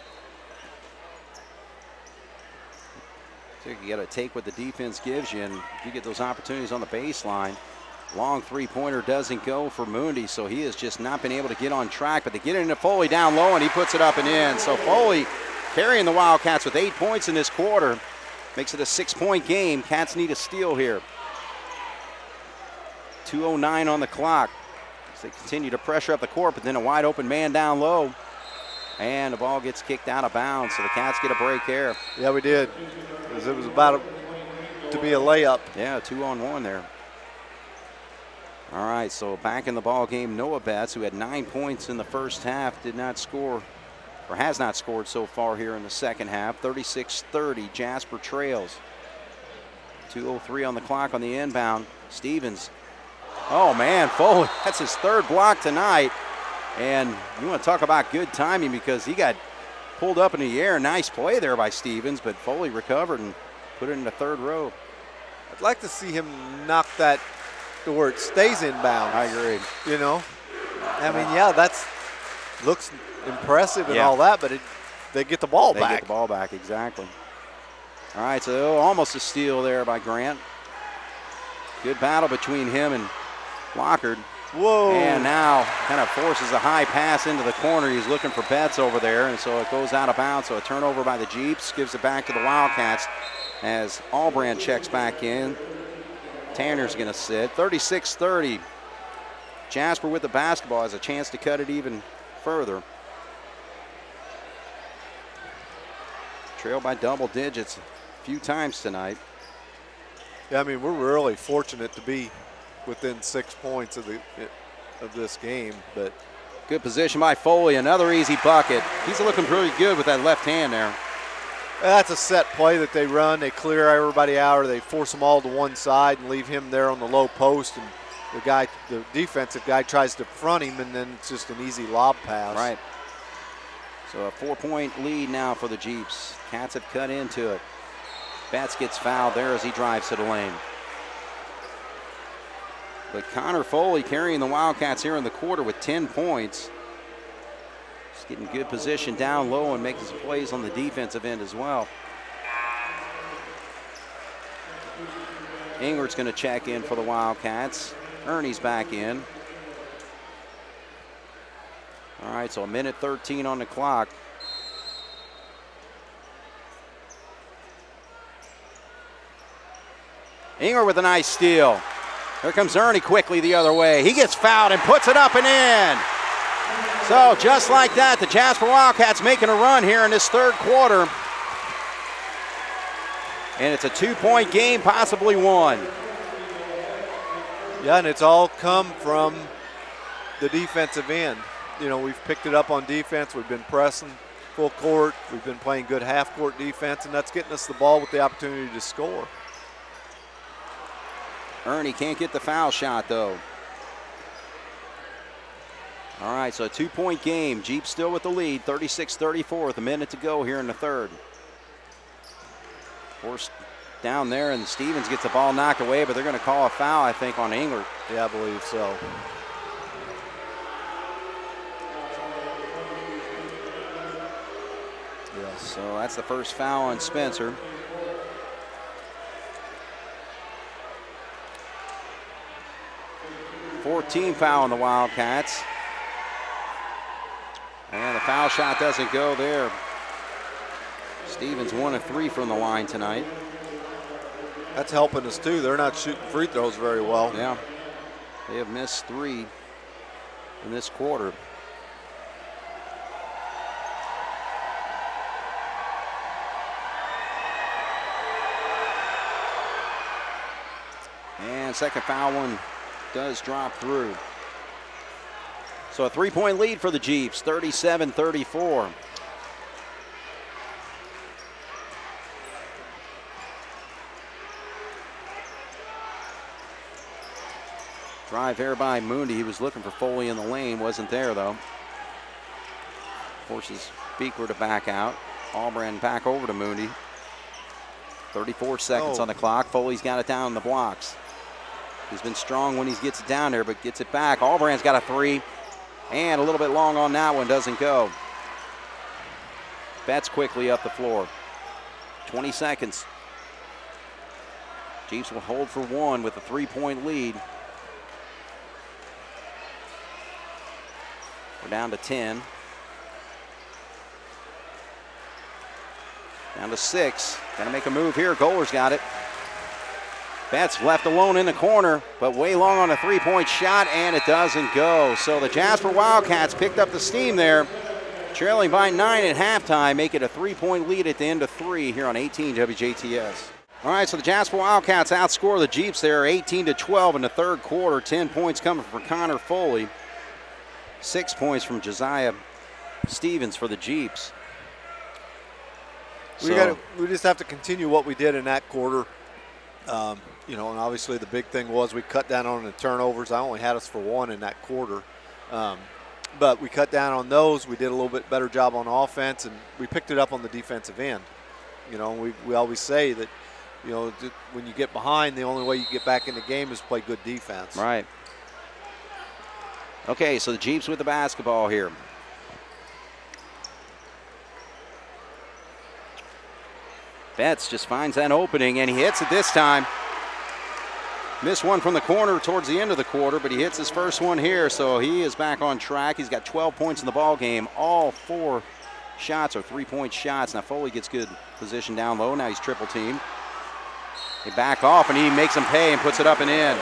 So you got to take what the defense gives you, and you get those opportunities on the baseline. Long three-pointer doesn't go for Moondy, so he has just not been able to get on track, but they get it into Foley down low, and he puts it up and in. So Foley carrying the Wildcats with 8 points in this quarter. Makes it a 6-point game. Cats need a steal here. 2:09 on the clock. As they continue to pressure up the court, but then a wide open man down low. And the ball gets kicked out of bounds, so the Cats get a break there. Yeah, we did. It was about to be a layup. Yeah, 2-on-1 there. All right, so back in the ball game, Noah Betts, who had 9 points in the first half, did not score, or has not scored so far here in the second half. 36-30, Jasper trails. 2:03 on the clock on the inbound. Stevens. Oh, man, Foley, that's his third block tonight. And you want to talk about good timing because he got pulled up in the air. Nice play there by Stevens, but Foley recovered and put it in the third row. I'd like to see him knock that to where it stays inbound. I agree. You know? I mean, yeah, that's looks impressive and Yeah. all that, but they get the ball back. They get the ball back, exactly. All right, so almost a steal there by Grant. Good battle between him and Lockard. Whoa. And now kind of forces a high pass into the corner. He's looking for Betts over there, and so it goes out of bounds. So a turnover by the Jeeps, gives it back to the Wildcats as Allbrand checks back in. Tanner's going to sit. 36-30. Jasper with the basketball has a chance to cut it even further. Trail by double digits a few times tonight. Yeah, I mean, we're really fortunate to be within 6 points of this game, but Good position by Foley, another easy bucket. He's looking pretty good with that left hand there. that's a set play that they run. They clear everybody out, or they force them all to one side and leave him there on the low post, and the defensive guy tries to front him, and then it's just an easy lob pass. Right. So a 4-point lead now for the Jeeps. Cats have cut into it. Betts gets fouled there as he drives to the lane. But Connor Foley carrying the Wildcats here in the quarter with 10 points. He's getting good position down low and making some plays on the defensive end as well. Inglert's going to check in for the Wildcats. Ernie's back in. All right, so a minute 13 on the clock. Englert with a nice steal. Here comes Ernie quickly the other way. He gets fouled and puts it up and in. So just like that, the Jasper Wildcats making a run here in this third quarter. And it's a 2-point game, possibly one. Yeah, and it's all come from the defensive end. You know, we've picked it up on defense. We've been pressing full court. We've been playing good half-court defense, and that's getting us the ball with the opportunity to score. Ernie can't get the foul shot, though. All right, so a 2-point game. Jeep still with the lead, 36-34 with a minute to go here in the third. Forced down there, and Stevens gets the ball knocked away, but they're going to call a foul, I think, on Englert. Yeah, I believe so. Yeah. So that's the first foul on Spencer. Team foul on the Wildcats. And the foul shot doesn't go there. Stevens 1 of 3 from the line tonight. That's helping us too. They're not shooting free throws very well. Yeah, they have missed 3 in this quarter. And second foul one does drop through. So a 3-point lead for the Jeeps, 37-34. Drive there by Mooney. He was looking for Foley in the lane, wasn't there though. Forces Beekler to back out. Allbrand back over to Mooney. 34 seconds on the clock. Foley's got it down in the blocks. He's been strong when he gets it down there, but gets it back. Allbrand's got a 3, and a little bit long on that one, doesn't go. Betts quickly up the floor. 20 seconds. Jeeps will hold for 1 with a 3-point lead. We're down to 10. Down to 6. Gonna make a move here. Goler's got it. Betts left alone in the corner, but way long on a 3-point shot, and it doesn't go. So the Jasper Wildcats picked up the steam there, trailing by 9 at halftime, make it a 3-point lead at the end of 3 here on 18 WJTS. All right, so the Jasper Wildcats outscore the Jeeps there 18-12 in the third quarter. 10 points coming from Connor Foley. 6 points from Josiah Stevens for the Jeeps. We just have to continue what we did in that quarter. You know, and obviously the big thing was we cut down on the turnovers. I only had us for 1 in that quarter. But we cut down on those. We did a little bit better job on offense, and we picked it up on the defensive end. You know, we always say that, you know, when you get behind, the only way you get back in the game is play good defense. Right. Okay, so the Jeeps with the basketball here. Betts just finds that opening, and he hits it this time. Missed one from the corner towards the end of the quarter, but he hits his first one here, so he is back on track. He's got 12 points in the ball game. All 4 shots are 3-point shots. Now Foley gets good position down low. Now he's triple teamed. They back off, and he makes them pay and puts it up and in.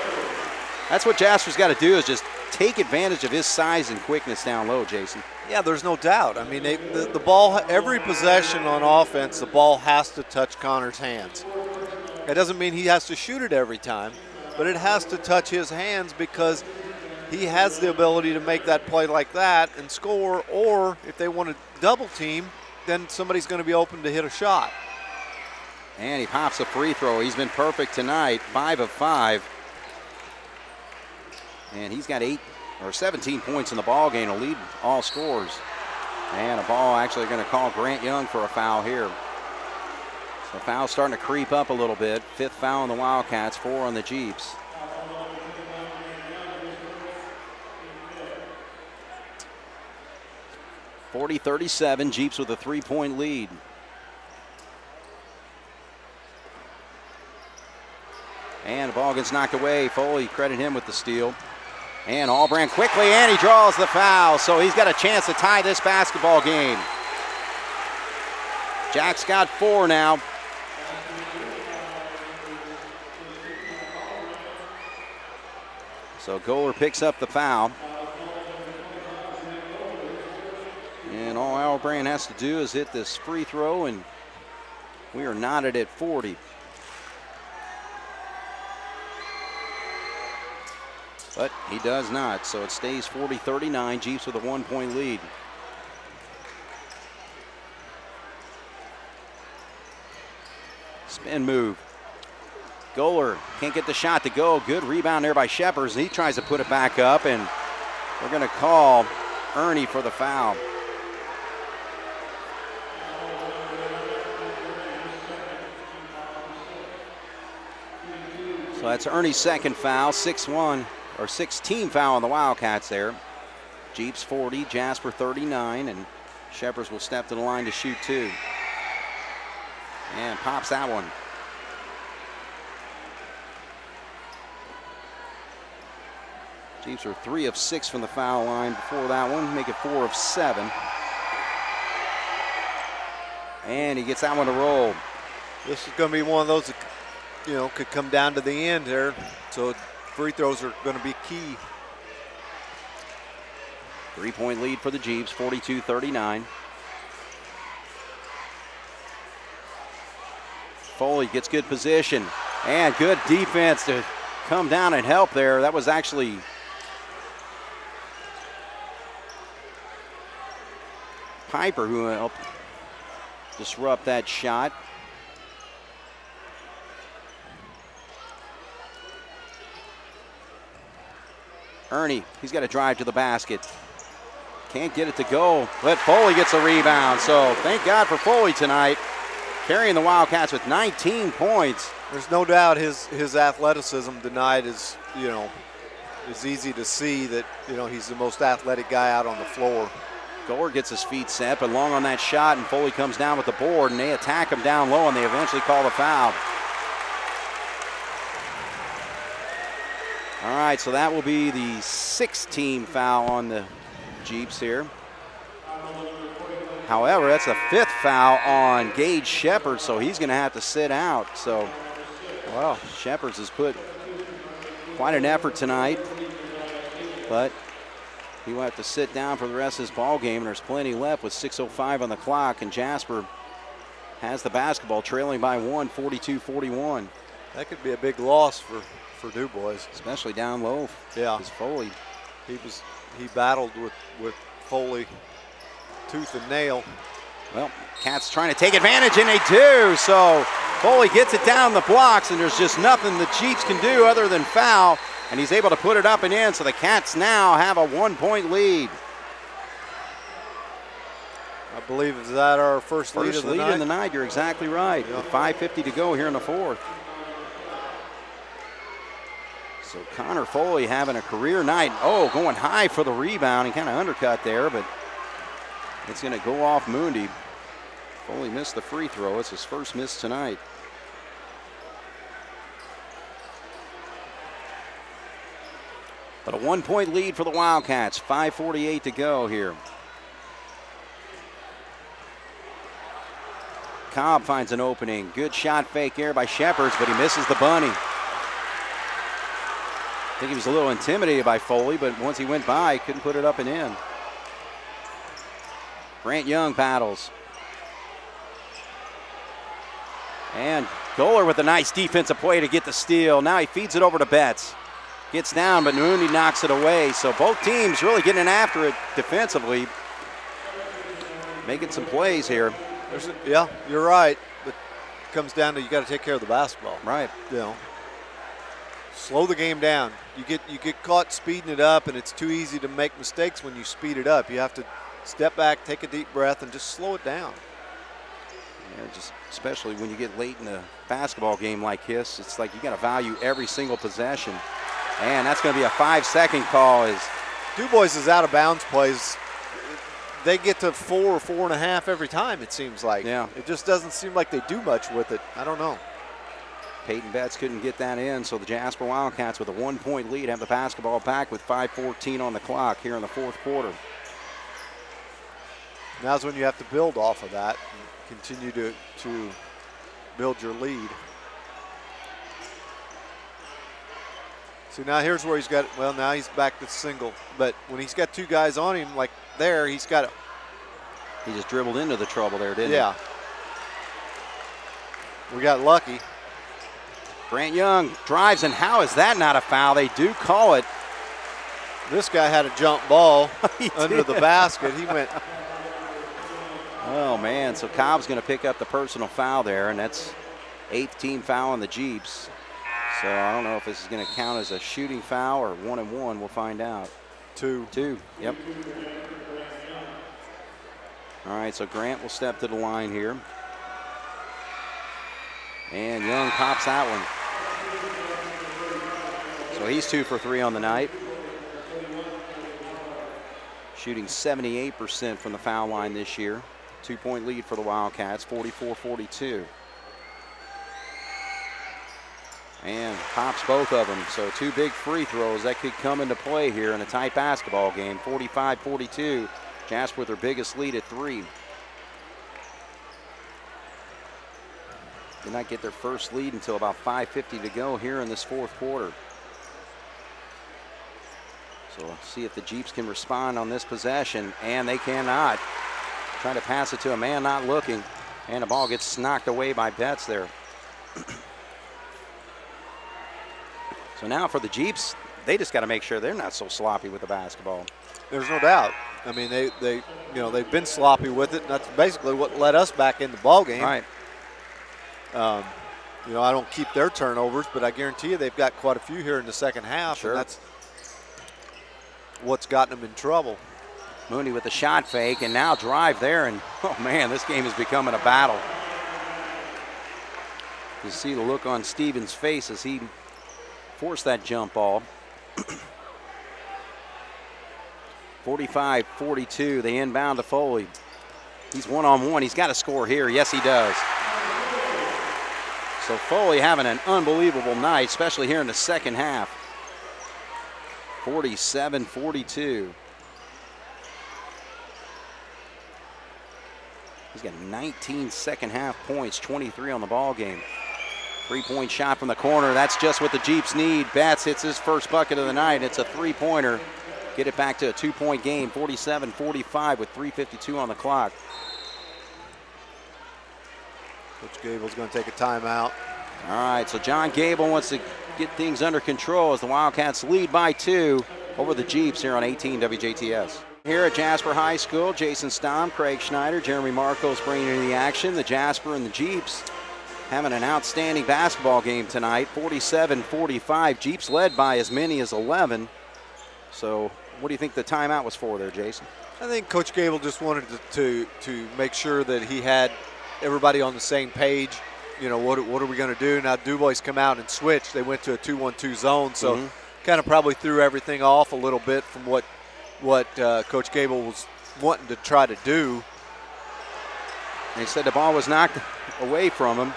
That's what Jasper's got to do, is just take advantage of his size and quickness down low, Jason. Yeah, there's no doubt. I mean, the ball, every possession on offense, the ball has to touch Connor's hands. It doesn't mean he has to shoot it every time, but it has to touch his hands, because he has the ability to make that play like that and score, or if they want to double team, then somebody's going to be open to hit a shot. And he pops a free throw. He's been perfect tonight, 5 of 5. And he's got 17 points in the ball game to lead all scorers. And a ball actually going to call Grant Young for a foul here. So foul's starting to creep up a little bit. 5th foul on the Wildcats, 4 on the Jeeps. (40-37), Jeeps with a 3-point lead. And the ball gets knocked away. Foley, credit him with the steal. And Allbrand quickly, and he draws the foul. So he's got a chance to tie this basketball game. Jack's got 4 now. So Goler picks up the foul. And all Allbrand has to do is hit this free throw, and we are knotted at 40. But he does not, so it stays 40-39. Jeeps with a 1-point lead. Spin move. Goler can't get the shot to go. Good rebound there by Shepard. He tries to put it back up, and we're going to call Ernie for the foul. So that's Ernie's second foul, 6-team foul on the Wildcats there. Jeeps 40, Jasper 39, and Shepard will step to the line to shoot 2. And pops that one. Jeeps are 3 of 6 from the foul line before that one, make it 4 of 7. And he gets that one to roll. This is going to be one of those that, you know, could come down to the end here. So free throws are going to be key. 3-point lead for the Jeeps, 42-39. Foley gets good position and good defense to come down and help there. That was actually Piper who helped disrupt that shot. Ernie, he's got to drive to the basket. Can't get it to go, but Foley gets a rebound. So thank God for Foley tonight, carrying the Wildcats with 19 points. There's no doubt his athleticism tonight is, you know, is easy to see that, you know, he's the most athletic guy out on the floor. Gore gets his feet set, but long on that shot, and Foley comes down with the board, and they attack him down low, and they eventually call the foul. All right, so that will be the 6th-team foul on the Jeeps here. However, that's the 5th foul on Gage Shepard, so he's going to have to sit out. So, well, Shepard has put quite an effort tonight, but he will have to sit down for the rest of his ball game, and there's plenty left with 6:05 on the clock, and Jasper has the basketball, trailing by 1, 42-41. That could be a big loss for Dubois, especially down low. Yeah, because Foley, he battled with Foley tooth and nail. Well, Cats trying to take advantage, and they do. So Foley gets it down the blocks, and there's just nothing the Jeeps can do other than foul, and he's able to put it up and in, so the Cats now have a 1-point lead. I believe is that our first lead of the night? in the night, you're exactly right. Yeah. 5:50 to go here in the fourth. So Connor Foley having a career night. Oh, going high for the rebound. He kind of undercut there, but it's going to go off Moondy. Foley missed the free throw. It's his first miss tonight. But a 1-point lead for the Wildcats. 5:48 to go here. Cobb finds an opening. Good shot fake there by Shepherds, but he misses the bunny. I think he was a little intimidated by Foley, but once he went by, couldn't put it up and in. Grant Young paddles. And Goller with a nice defensive play to get the steal. Now he feeds it over to Betts. Gets down, but Mooney knocks it away. So both teams really getting after it defensively. Making some plays here. Yeah, you're right. But it comes down to you got to take care of the basketball. Right. You know, slow the game down. You get caught speeding it up, and it's too easy to make mistakes when you speed it up. You have to step back, take a deep breath, and just slow it down. Yeah, just especially when you get late in a basketball game like this, it's like you got to value every single possession. And that's going to be a 5-second call. As Dubois' out of bounds plays, they get to 4 or 4.5 every time, it seems like. Yeah. It just doesn't seem like they do much with it. I don't know. Peyton Betts couldn't get that in, so the Jasper Wildcats with a 1-point lead have the basketball back with 5:14 on the clock here in the fourth quarter. Now's when you have to build off of that and continue to build your lead. So now here's where he's got, well, now he's back to single. But when he's got two guys on him like there, he's got it. He just dribbled into the trouble there, didn't he? Yeah. We got lucky. Grant Young drives, and how is that not a foul? They do call it. This guy had a jump ball He under did. the basket. He went. Oh, man. So Cobb's going to pick up the personal foul there, and that's 8th team foul on the Jeeps. So I don't know if this is going to count as a shooting foul or 1-and-1. We'll find out. Two. Yep. All right, so Grant will step to the line here. And Young pops that one. So he's 2 for 3 on the night. Shooting 78% from the foul line this year. 2-point lead for the Wildcats, 44-42. And pops both of them. So 2 big free throws that could come into play here in a tight basketball game. 45-42. Jasper with their biggest lead at 3. Did not get their first lead until about 5:50 to go here in this fourth quarter. So we'll see if the Jeeps can respond on this possession, and they cannot. Trying to pass it to a man not looking, and the ball gets knocked away by Betts there. So now for the Jeeps, they just got to make sure they're not so sloppy with the basketball. There's no doubt. I mean, they've been sloppy with it, and that's basically what led us back in the ball game. Right. I don't keep their turnovers, but I guarantee you they've got quite a few here in the second half, Sure. and that's what's gotten them in trouble. Mooney with the shot fake, and now drive there, and oh man, this game is becoming a battle. You see the look on Stevens' face as he forced that jump ball. 45-42, they inbound to Foley. He's one-on-one, he's got to score here. Yes, he does. So Foley having an unbelievable night, especially here in the second half. 47-42. He's got 19 second half points, 23 on the ball game. 3-point shot from the corner. That's just what the Jeeps need. Betts hits his first bucket of the night. It's a 3-pointer. Get it back to a 2-point game, 47-45 with 3:52 on the clock. Coach Gable's going to take a timeout. All right, so John Gable wants to get things under control as the Wildcats lead by 2 over the Jeeps here on 18 WJTS. Here at Jasper High School, Jason Stamm, Craig Schneider, Jeremy Markos bringing in the action. The Jasper and the Jeeps having an outstanding basketball game tonight, 47-45. Jeeps led by as many as 11. So what do you think the timeout was for there, Jason? I think Coach Gable just wanted to make sure that he had everybody on the same page. You know, what are we going to do? Now Dubois come out and switch. They went to a 2-1-2 zone, so kind of probably threw everything off a little bit from what Coach Gable was wanting to try to do. They said the ball was knocked away from him,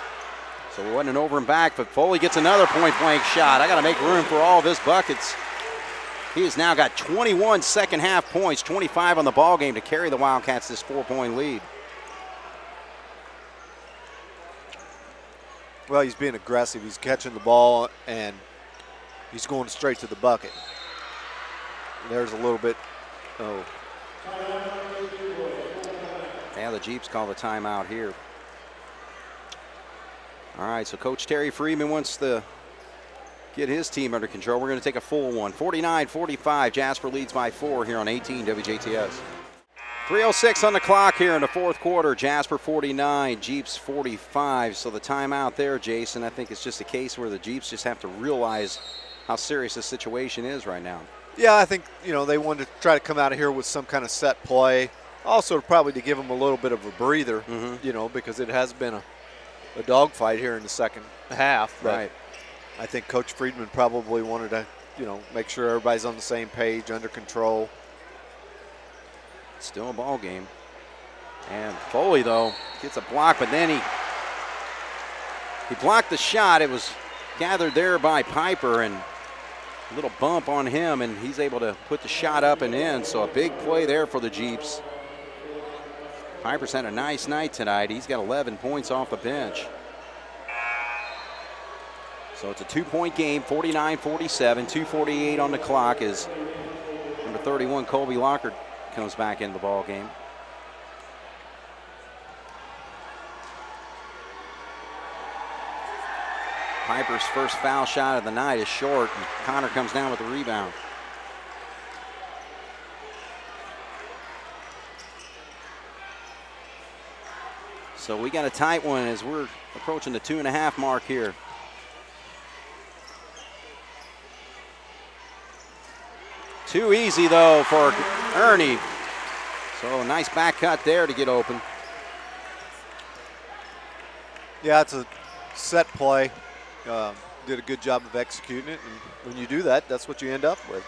so it wasn't an over and back, but Foley gets another point-blank shot. I got to make room for all of his buckets. He has now got 21 second-half points, 25 on the ball game to carry the Wildcats this 4-point lead. Well, he's being aggressive. He's catching the ball, and he's going straight to the bucket. And there's a little bit, Yeah, the Jeeps call the timeout here. All right, so Coach Terry Freeman wants to get his team under control. We're going to take a full one. 49-45, Jasper leads by 4 here on 18 WJTS. 3:06 on the clock here in the fourth quarter. Jasper 49, Jeeps 45. So the timeout there, Jason, I think it's just a case where the Jeeps just have to realize how serious the situation is right now. Yeah, I think, you know, they wanted to try to come out of here with some kind of set play. Also, probably to give them a little bit of a breather, you know, because it has been a dogfight here in the second half. But right. I think Coach Friedman probably wanted to, you know, make sure everybody's on the same page, under control. Still a ball game. And Foley, though, gets a block, but then he blocked the shot. It was gathered there by Piper, and a little bump on him, and he's able to put the shot up and in. So a big play there for the Jeeps. Piper's had a nice night tonight. He's got 11 points off the bench. So it's a 2-point game, 49-47, 2:48 on the clock as number 31, Colby Lockard, comes back into the ball game. Piper's first foul shot of the night is short, and Connor comes down with the rebound. So we got a tight one as we're approaching the 2.5 mark here. Too easy, though, for Ernie. So a nice back cut there to get open. Yeah, it's a set play. Did a good job of executing it, and when you do that, that's what you end up with.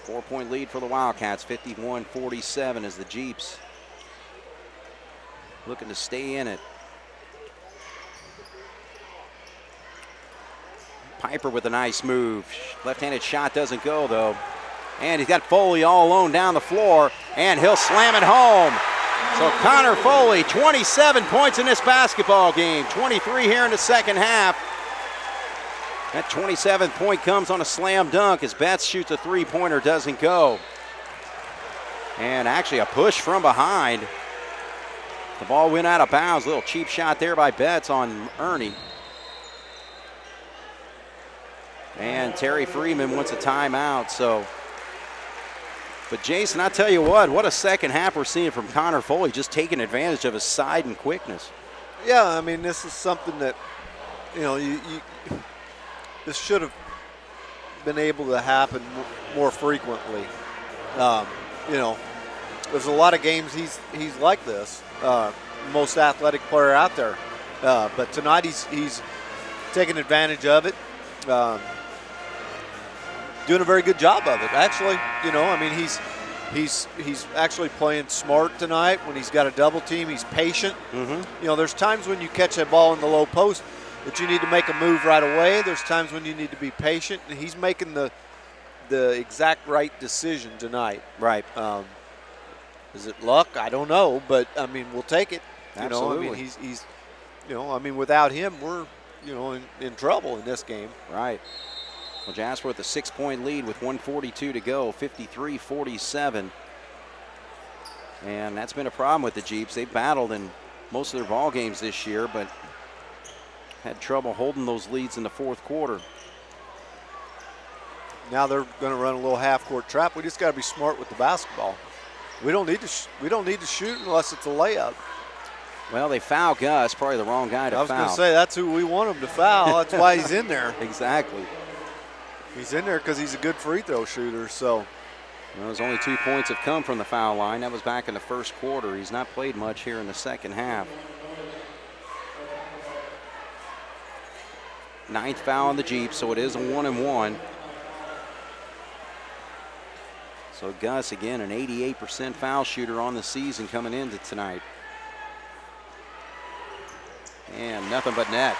4-point lead for the Wildcats, 51-47 as the Jeeps looking to stay in it. Piper with a nice move. Left-handed shot doesn't go, though. And he's got Foley all alone down the floor, and he'll slam it home. So Connor Foley, 27 points in this basketball game, 23 here in the second half. That 27th point comes on a slam dunk as Betts shoots a three-pointer, doesn't go. And actually a push from behind. The ball went out of bounds. A little cheap shot there by Betts on Ernie. And Terry Freeman wants a timeout. But Jason, I tell you what a second half we're seeing from Connor Foley, just taking advantage of his side and quickness. Yeah, I mean, this is something that, you know, this should have been able to happen more frequently. You know, there's a lot of games he's like this, most athletic player out there. But tonight he's taking advantage of it. Doing a very good job of it, actually. You know, I mean, he's actually playing smart tonight. When he's got a double team, he's patient. You know, there's times when you catch a ball in the low post that you need to make a move right away. There's times when you need to be patient, and he's making the exact right decision tonight. Right. Is it luck? I don't know, but I mean, we'll take it. Absolutely. You know, I mean, he's you know, I mean, without him, we're, you know, in trouble in this game. Right. Well, Jasper with a 6-point lead with 1:42 to go, 53-47. And that's been a problem with the Jeeps. They've battled in most of their ball games this year, but had trouble holding those leads in the fourth quarter. Now they're going to run a little half-court trap. We just got to be smart with the basketball. We don't need to shoot unless it's a layup. Well, they foul Gus, probably the wrong guy to foul. I was going to say, that's who we want him to foul. That's why he's in there. Exactly. He's in there because he's a good free throw shooter. So, well, those only 2 points have come from the foul line. That was back in the first quarter. He's not played much here in the second half. 9th foul on the Jeep, so it is a 1-and-1. So Gus, again, an 88% foul shooter on the season coming into tonight. And nothing but net.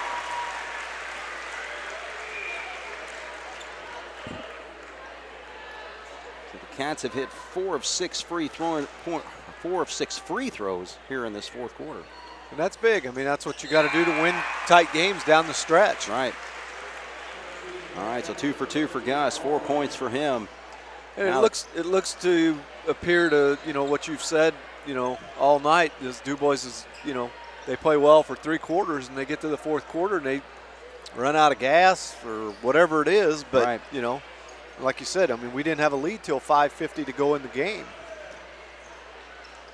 So the Cats have hit 4 of 6 free throws here in this fourth quarter. And that's big. I mean, that's what you got to do to win tight games down the stretch. Right. All right, so 2 for 2 for Gus, 4 points for him. And it looks to appear to, what you've said, all night is Dubois is, they play well for 3 quarters and they get to the fourth quarter and they run out of gas or whatever it is. But, right. Like you said, I mean, we didn't have a lead till 5:50 to go in the game.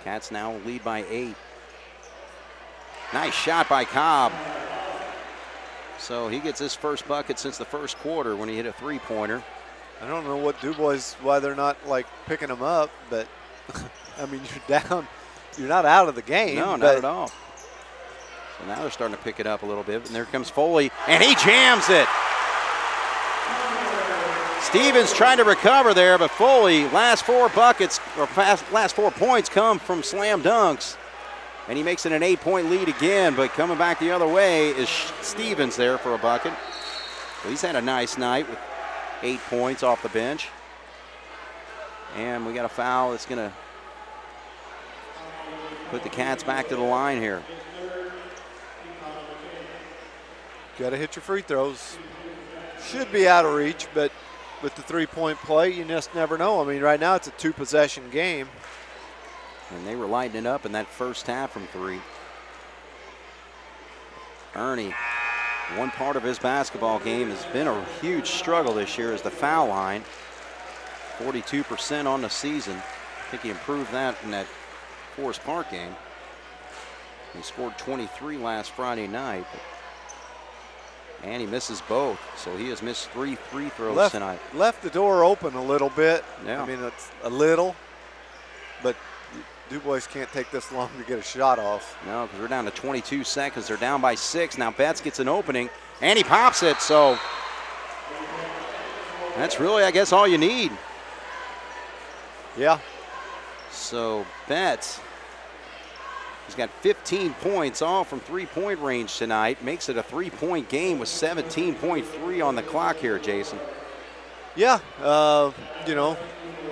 Cats now lead by 8. Nice shot by Cobb. So he gets his first bucket since the first quarter when he hit a 3-pointer. I don't know what Dubois, why they're not like picking him up, but I mean, you're down, you're not out of the game. No, not at all. So now they're starting to pick it up a little bit, and there comes Foley, and he jams it. Stevens trying to recover there, but Foley, last 4 buckets, or last 4 points come from slam dunks. And he makes it an 8-point lead again, but coming back the other way is Stevens there for a bucket. So he's had a nice night with 8 points off the bench. And we got a foul that's going to put the Cats back to the line here. Got to hit your free throws. Should be out of reach, but with the 3-point play, you just never know. I mean, right now it's a 2-possession game. And they were lighting it up in that first half from 3. Ernie, one part of his basketball game has been a huge struggle this year is the foul line. 42% on the season. I think he improved that in that Forest Park game. He scored 23 last Friday night. And he misses both, so he has missed 3 free throws tonight. Left the door open a little bit. Yeah. I mean, it's a little, but Dubois can't take this long to get a shot off. No, because we're down to 22 seconds. They're down by 6. Now Betts gets an opening, and he pops it. So that's really, I guess, all you need. Yeah. So Betts, he's got 15 points all from 3-point range tonight. Makes it a 3-point game with 17.3 on the clock here, Jason. Yeah,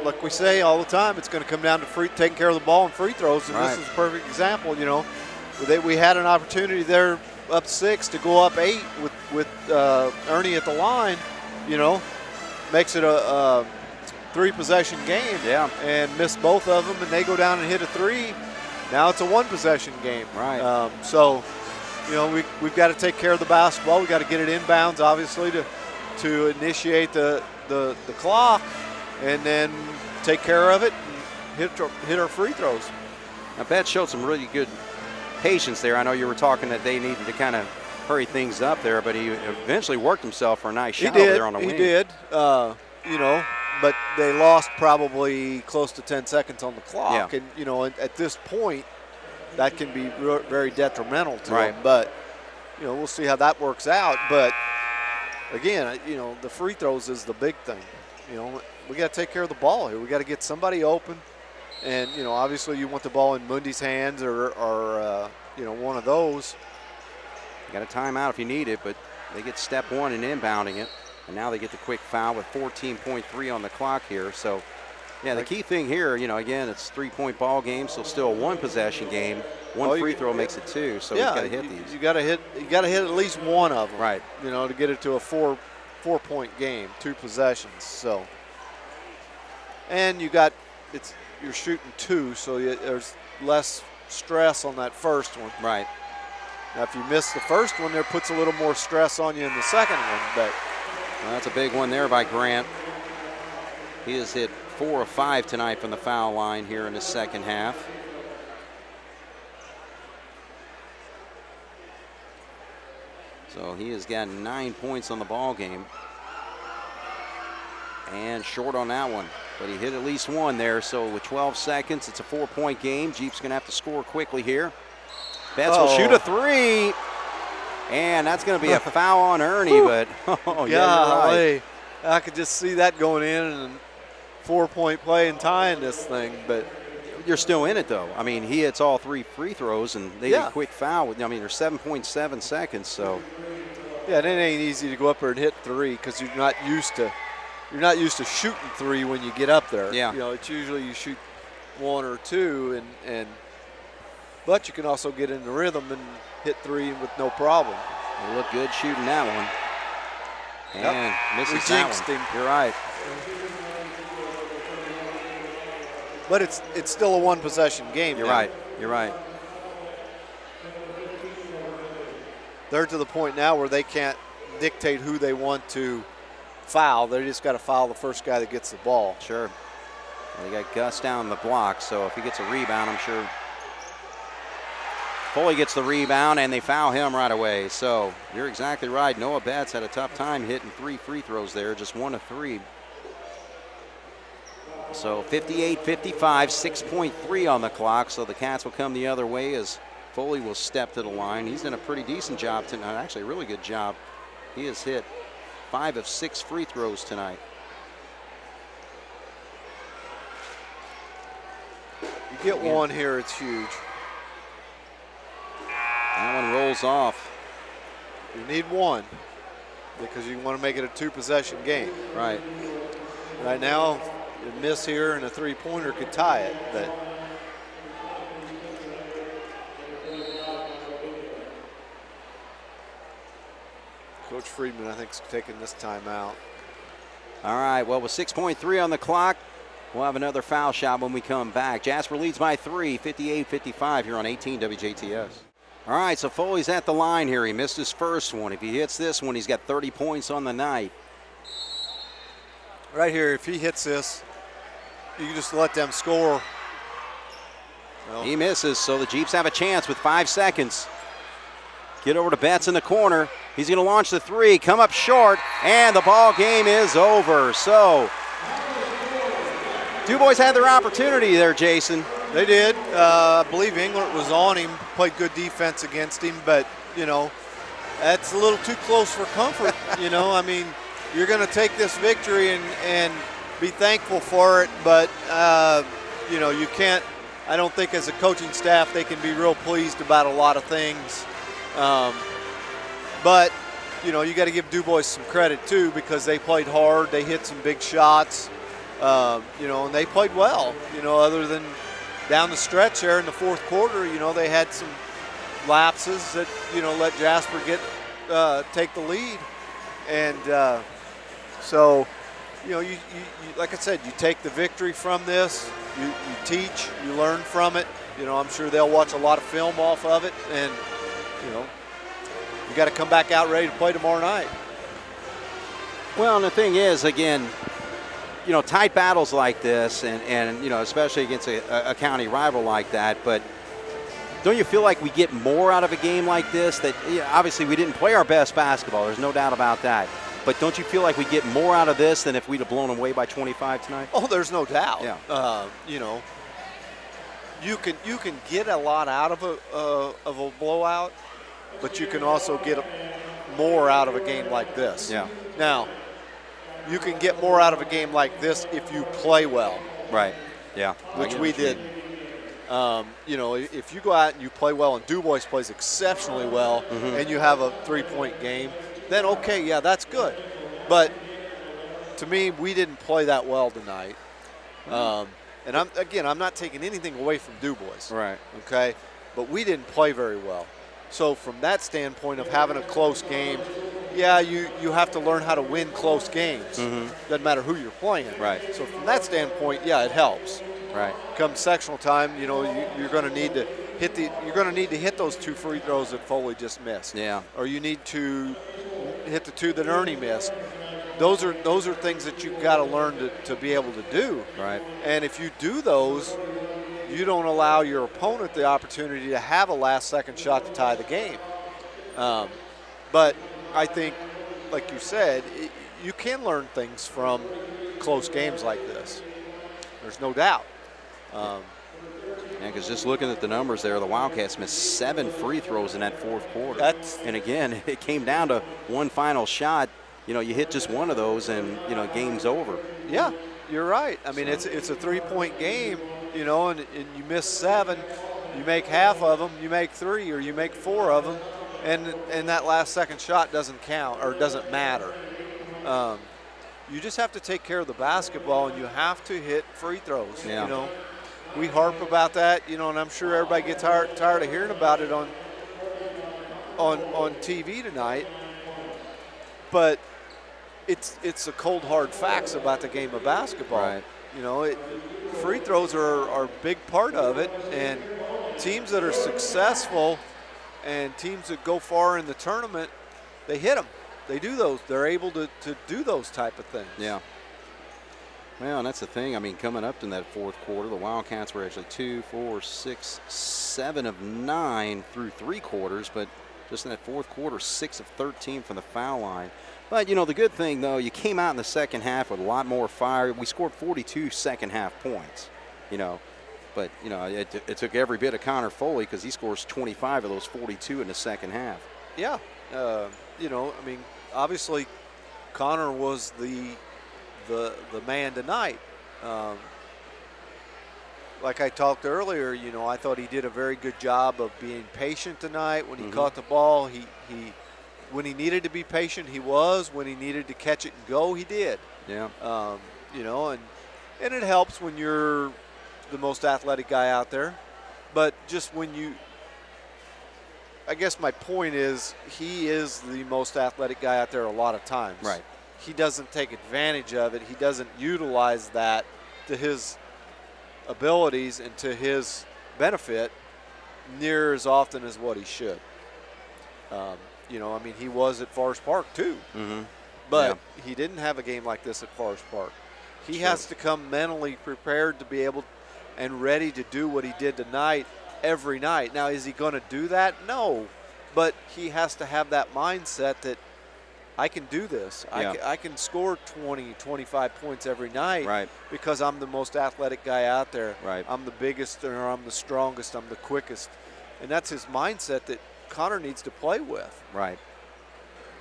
like we say all the time, it's going to come down to taking care of the ball and free throws, and right. This is a perfect example. We had an opportunity there up 6 to go up 8 with Ernie at the line. Makes it a 3-possession game. Yeah. And miss both of them, and they go down and hit a 3. Now it's a 1-possession game. Right. We've got to take care of the basketball. We've got to get it inbounds, obviously, to initiate the clock, and then take care of it and hit our free throws. Now, Betts showed some really good patience there. I know you were talking that they needed to kind of hurry things up there, but he eventually worked himself for a nice shot over there on the wing. He did. But they lost probably close to 10 seconds on the clock. Yeah. And, at this point, that can be very detrimental to right. them. But, we'll see how that works out. But, again, the free throws is the big thing. We got to take care of the ball here. We got to get somebody open. And, obviously you want the ball in Mundy's hands or one of those. You got a timeout if you need it, but they get step 1 in inbounding it. And now they get the quick foul with 14.3 on the clock here. So, yeah, the key thing here, again, it's 3-point ball game, so still a 1-possession game. One free throw makes it 2, so he's got to hit these. You got to hit at least one of them. Right. To get it to a 4-point game, 2 possessions. So, and you're shooting 2, so there's less stress on that first one. Right. Now, if you miss the first one, there puts a little more stress on you in the second one, but. Well, that's a big one there by Grant. He has hit 4 of 5 tonight from the foul line here in the second half. So he has got 9 points on the ball game. And short on that one. But he hit at least one there. So with 12 seconds, it's a 4-point game. Jeep's going to have to score quickly here. Betts will shoot a three. And that's going to be a foul on Ernie. But, oh, yeah, you're right. I could just see that going in and 4-point play and tying this thing. But you're still in it, though. I mean, he hits all 3 free throws, and they get a quick foul. I mean, there's 7.7 seconds, so. Yeah, it ain't easy to go up there and hit 3 because you're not used to shooting 3 when you get up there. Yeah. You know, it's usually you shoot 1 or 2, but you can also get in the rhythm and hit 3 with no problem. They look good shooting that one. And misses we that jinxed one. him. You're right. But it's still a 1-possession game. You're now. right. You're right. They're to the point now where they can't dictate who they want to foul. They just got to foul the first guy that gets the ball. Sure. Well, they got Gus down the block, so if he gets a rebound, I'm sure Foley gets the rebound, and they foul him right away. So you're exactly right. Noah Betts had a tough time hitting 3 free throws there, just 1 of 3. So 58-55, 6.3 on the clock. So the Cats will come the other way as Foley will step to the line. He's done a pretty decent job tonight, actually a really good job. He has hit 5 of 6 free throws tonight. You get one here, it's huge. That one rolls off. You need one because you want to make it a 2-possession game. Right. Right now, a miss here and a 3-pointer could tie it. But Coach Friedman, I think, is taking this time out. All right, well, with 6.3 on the clock, we'll have another foul shot when we come back. Jasper leads by 3, 58-55 here on 18 WJTS. All right, so Foley's at the line here. He missed his first one. If he hits this one, he's got 30 points on the night. Right here, if he hits this, you can just let them score. Well, he misses, so the Jeeps have a chance with 5 seconds. Get over to Betts in the corner. He's going to launch the 3, come up short, and the ball game is over. So Dubois had their opportunity there, Jason. They did. I believe Englert was on him, played good defense against him, but, you know, that's a little too close for comfort. You know, I mean, you're going to take this victory and be thankful for it, but, you know, you can't, I don't think as a coaching staff they can be real pleased about a lot of things. But, you know, you got to give Dubois some credit, too, because they played hard. They hit some big shots, you know, and they played well, you know, other than down the stretch there in the fourth quarter. You know, they had some lapses that, you know, let Jasper take the lead. And so, you know, you like I said, you take the victory from this, you teach, you learn from it. You know, I'm sure they'll watch a lot of film off of it, and, you know, you got to come back out ready to play tomorrow night. Well, and the thing is, again, you know, tight battles like this, and you know, especially against a county rival like that, but don't you feel like we get more out of a game like this? That, you know, obviously we didn't play our best basketball, there's no doubt about that, but don't you feel like we get more out of this than if we'd have blown them away by 25 tonight? Oh, there's no doubt. Yeah. You know, you can get a lot out of a blowout, but you can also get more out of a game like this. Yeah. Now, you can get more out of a game like this if you play well. Right. Yeah. Which we did. You know, if you go out and you play well and Dubois plays exceptionally well, and you have a 3-point game, then okay, yeah, that's good. But to me, we didn't play that well tonight. And I'm not taking anything away from Dubois. Right. Okay? But we didn't play very well. So from that standpoint of having a close game, yeah, you have to learn how to win close games. Doesn't matter who you're playing. Right. So from that standpoint, yeah, it helps. Right. Come sectional time, you know, you're going to need to hit those 2 free throws that Foley just missed. Yeah. Or you need to hit the 2 that Ernie missed. Those are things that you've got to learn to be able to do. Right. And if you do those, you don't allow your opponent the opportunity to have a last-second shot to tie the game. But I think, like you said, you can learn things from close games like this. There's no doubt. Yeah, because just looking at the numbers there, the Wildcats missed 7 free throws in that fourth quarter. And again, it came down to one final shot. You know, you hit just one of those and, you know, game's over. Yeah, you're right. I mean, it's a 3-point game, you know, and you miss 7. You make half of them, you make 3, or you make 4 of them, and that last second shot doesn't count or doesn't matter. You just have to take care of the basketball, and you have to hit free throws. Yeah. You know, we harp about that, you know, and I'm sure everybody gets tired of hearing about it on TV tonight. But it's the cold hard facts about the game of basketball. Right. You know, free throws are a big part of it, and teams that are successful and teams that go far in the tournament, they hit them. They do those. They're able to do those type of things. Yeah. Well, and that's the thing. I mean, coming up in that fourth quarter, the Wildcats were actually 2, 4, 6, 7 of 9 through 3 quarters, but just in that fourth quarter, 6 of 13 from the foul line. But, you know, the good thing, though, you came out in the second half with a lot more fire. We scored 42 second-half points, you know. But, you know, it took every bit of Connor Foley because he scores 25 of those 42 in the second half. Yeah. You know, I mean, obviously Connor was the man tonight. Like I talked earlier, you know, I thought he did a very good job of being patient tonight. When he caught the ball, he when he needed to be patient, he was. When he needed to catch it and go, he did. Yeah. You know, and it helps when you're the most athletic guy out there. But just when you – I guess my point is he is the most athletic guy out there a lot of times. Right. He doesn't take advantage of it. He doesn't utilize that to his abilities and to his benefit near as often as what he should. You know, I mean, he was at Forest Park too. But he didn't have a game like this at Forest Park. He has to come mentally prepared to be able and ready to do what he did tonight every night. Now, is he going to do that? No. But he has to have that mindset that I can do this. I can score 20, 25 points every night because I'm the most athletic guy out there. I'm the biggest, or I'm the strongest, I'm the quickest. And that's his mindset that Connor needs to play with. Right.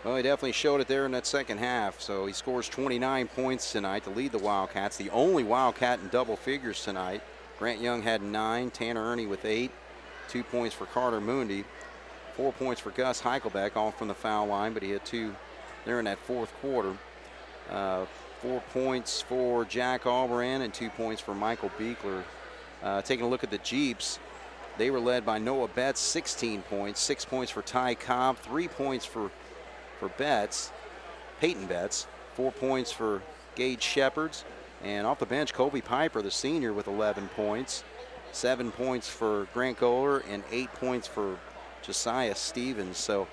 Well, he definitely showed it there in that second half. So he scores 29 points tonight to lead the Wildcats, the only Wildcat in double figures tonight. Grant Young had 9, Tanner Ernie with 8, 2 points for Carter Moondy, 4 points for Gus Heichelbeck, all from the foul line, but he had 2 there in that fourth quarter. 4 points for Jack Albran and 2 points for Michael Beekler. Taking a look at the Jeeps, they were led by Noah Betts, 16 points, 6 points for Ty Cobb, 3 points for Betts, Peyton Betts, 4 points for Gage Shepherds, and off the bench, Kobe Piper, the senior, with 11 points, 7 points for Grant Goler, and 8 points for Josiah Stevens. So,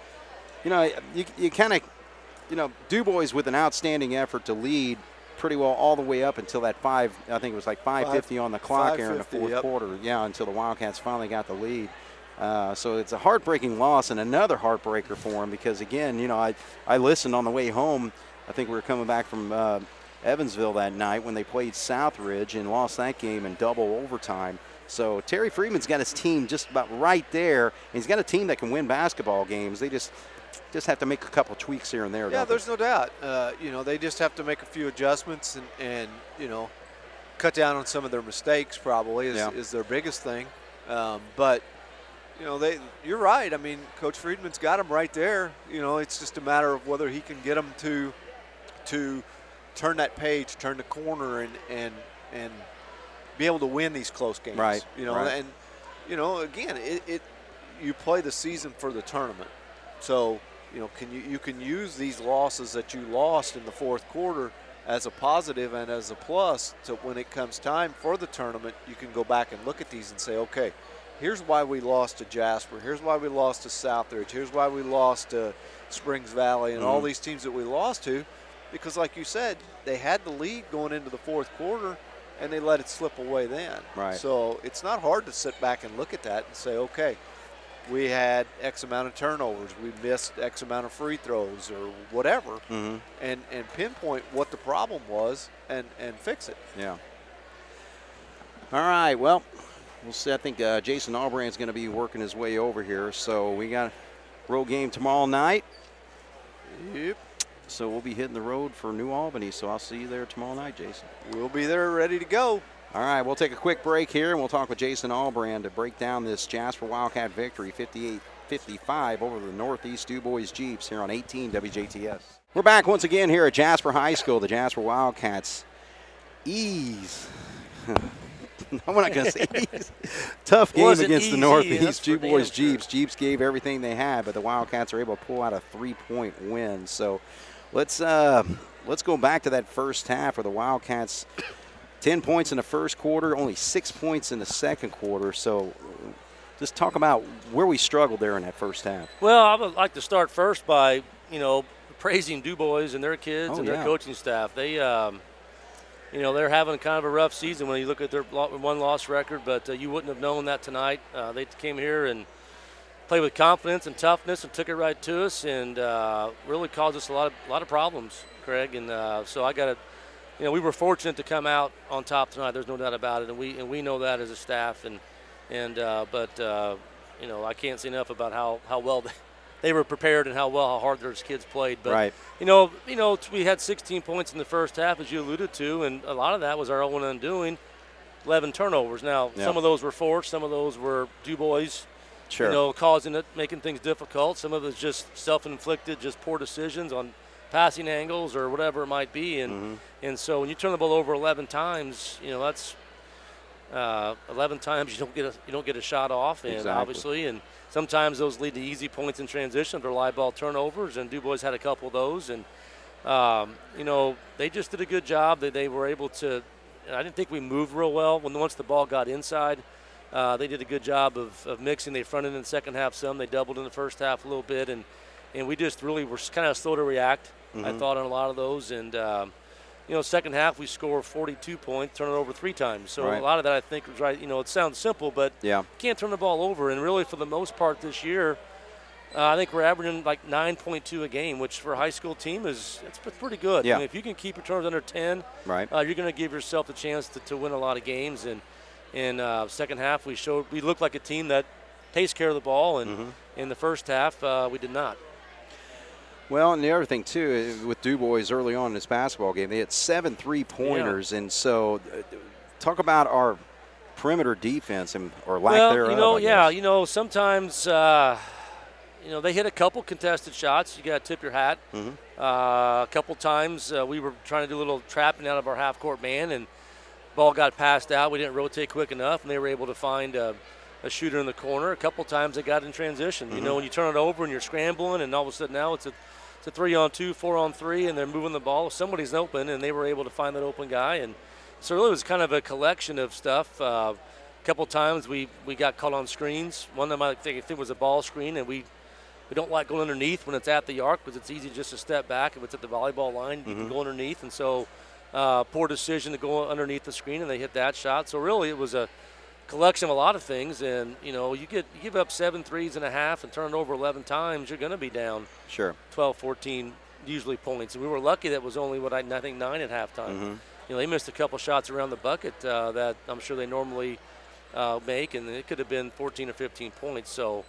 you know, you kind of, you know, Dubois with an outstanding effort to lead pretty well all the way up until that I think it was like 5:50 on the clock here in the fourth quarter. Yeah, until the Wildcats finally got the lead. So it's a heartbreaking loss and another heartbreaker for him because, again, you know, I listened on the way home. I think we were coming back from Evansville that night when they played Southridge and lost that game in double overtime. So Terry Freeman's got his team just about right there. And he's got a team that can win basketball games. They just have to make a couple tweaks here and there. Yeah, there's no doubt. You know, they just have to make a few adjustments and you know, cut down on some of their mistakes probably is their biggest thing. But you know, you're right. I mean, Coach Friedman's got them right there. You know, it's just a matter of whether he can get them to turn that page, turn the corner, and be able to win these close games. Right. You know, and you know, again, you play the season for the tournament. So, you know, you can use these losses that you lost in the fourth quarter as a positive and as a plus to when it comes time for the tournament, you can go back and look at these and say, okay, here's why we lost to Jasper. Here's why we lost to Southridge. Here's why we lost to Springs Valley and all these teams that we lost to. Because like you said, they had the lead going into the fourth quarter, and they let it slip away then. Right. So it's not hard to sit back and look at that and say, okay, we had X amount of turnovers, we missed X amount of free throws or whatever, and pinpoint what the problem was and fix it. Yeah. All right, well, we'll see. I think Jason Albrand's going to be working his way over here. So we got a road game tomorrow night. Yep. So we'll be hitting the road for New Albany. So I'll see you there tomorrow night, Jason. We'll be there ready to go. All right, we'll take a quick break here, and we'll talk with Jason Albrand to break down this Jasper Wildcat victory, 58-55 over the Northeast Dubois Jeeps here on 18 WJTS. We're back once again here at Jasper High School. The Jasper Wildcats ease. I'm not going to say ease. Tough game against the Northeast Dubois Jeeps. Jeeps gave everything they had, but the Wildcats are able to pull out a 3-point win. So let's go back to that first half where the Wildcats 10 points in the first quarter, only 6 points in the second quarter. So just talk about where we struggled there in that first half. Well, I would like to start first by, praising Dubois and their kids and their coaching staff. They, they're having kind of a rough season when you look at their one-loss record, but you wouldn't have known that tonight. They came here and played with confidence and toughness and took it right to us and really caused us a lot of problems, Craig. And so I got to. We were fortunate to come out on top tonight. There's no doubt about it, and we know that as a staff. But I can't say enough about how well they were prepared and how hard those kids played. But right. We had 16 points in the first half, as you alluded to, and a lot of that was our own undoing. 11 turnovers. Now, some of those were forced, some of those were Dubois. Sure. Causing it, making things difficult. Some of it's just self-inflicted, just poor decisions on passing angles or whatever it might be, and so when you turn the ball over 11 times, that's 11 times you don't get a shot off, and obviously, and sometimes those lead to easy points in transition or live ball turnovers, and Dubois had a couple of those, and they just did a good job. They were able to. I didn't think we moved real well once the ball got inside. They did a good job of mixing. They fronted in the second half some. They doubled in the first half a little bit, and we just really were kind of slow to react, I thought, on a lot of those. And, second half we scored 42 points, turn it over 3 times. So a lot of that I think was right. It sounds simple, but you can't turn the ball over. And really for the most part this year, I think we're averaging like 9.2 a game, which for a high school team it's pretty good. Yeah. I mean, if you can keep your turnovers under 10, you're going to give yourself a chance to win a lot of games. And in second half we looked like a team that takes care of the ball, and in the first half we did not. Well, and the other thing, too, with Dubois early on in this basketball game, they had 7 3-pointers. And so talk about our perimeter defense or lack thereof. Sometimes, they hit a couple contested shots. You got to tip your hat. A couple times we were trying to do a little trapping out of our half-court man, and ball got passed out. We didn't rotate quick enough, and they were able to find a shooter in the corner. A couple times they got in transition. When you turn it over and you're scrambling, and all of a sudden now it's a 3-on-2, 4-on-3, and they're moving the ball. Somebody's open, and they were able to find that open guy. And so it really was kind of a collection of stuff. A couple times we got caught on screens. One of them I think it was a ball screen, and we don't like going underneath when it's at the arc because it's easy just to step back. If it's at the volleyball line, you can go underneath. And so poor decision to go underneath the screen, and they hit that shot. So really it was a collection of a lot of things, and you give up 7 threes and a half and turn it over 11 times, you're going to be down 12, 14 usually points. And we were lucky that was only I think 9 at halftime. They missed a couple shots around the bucket that I'm sure they normally make, and it could have been 14 or 15 points. So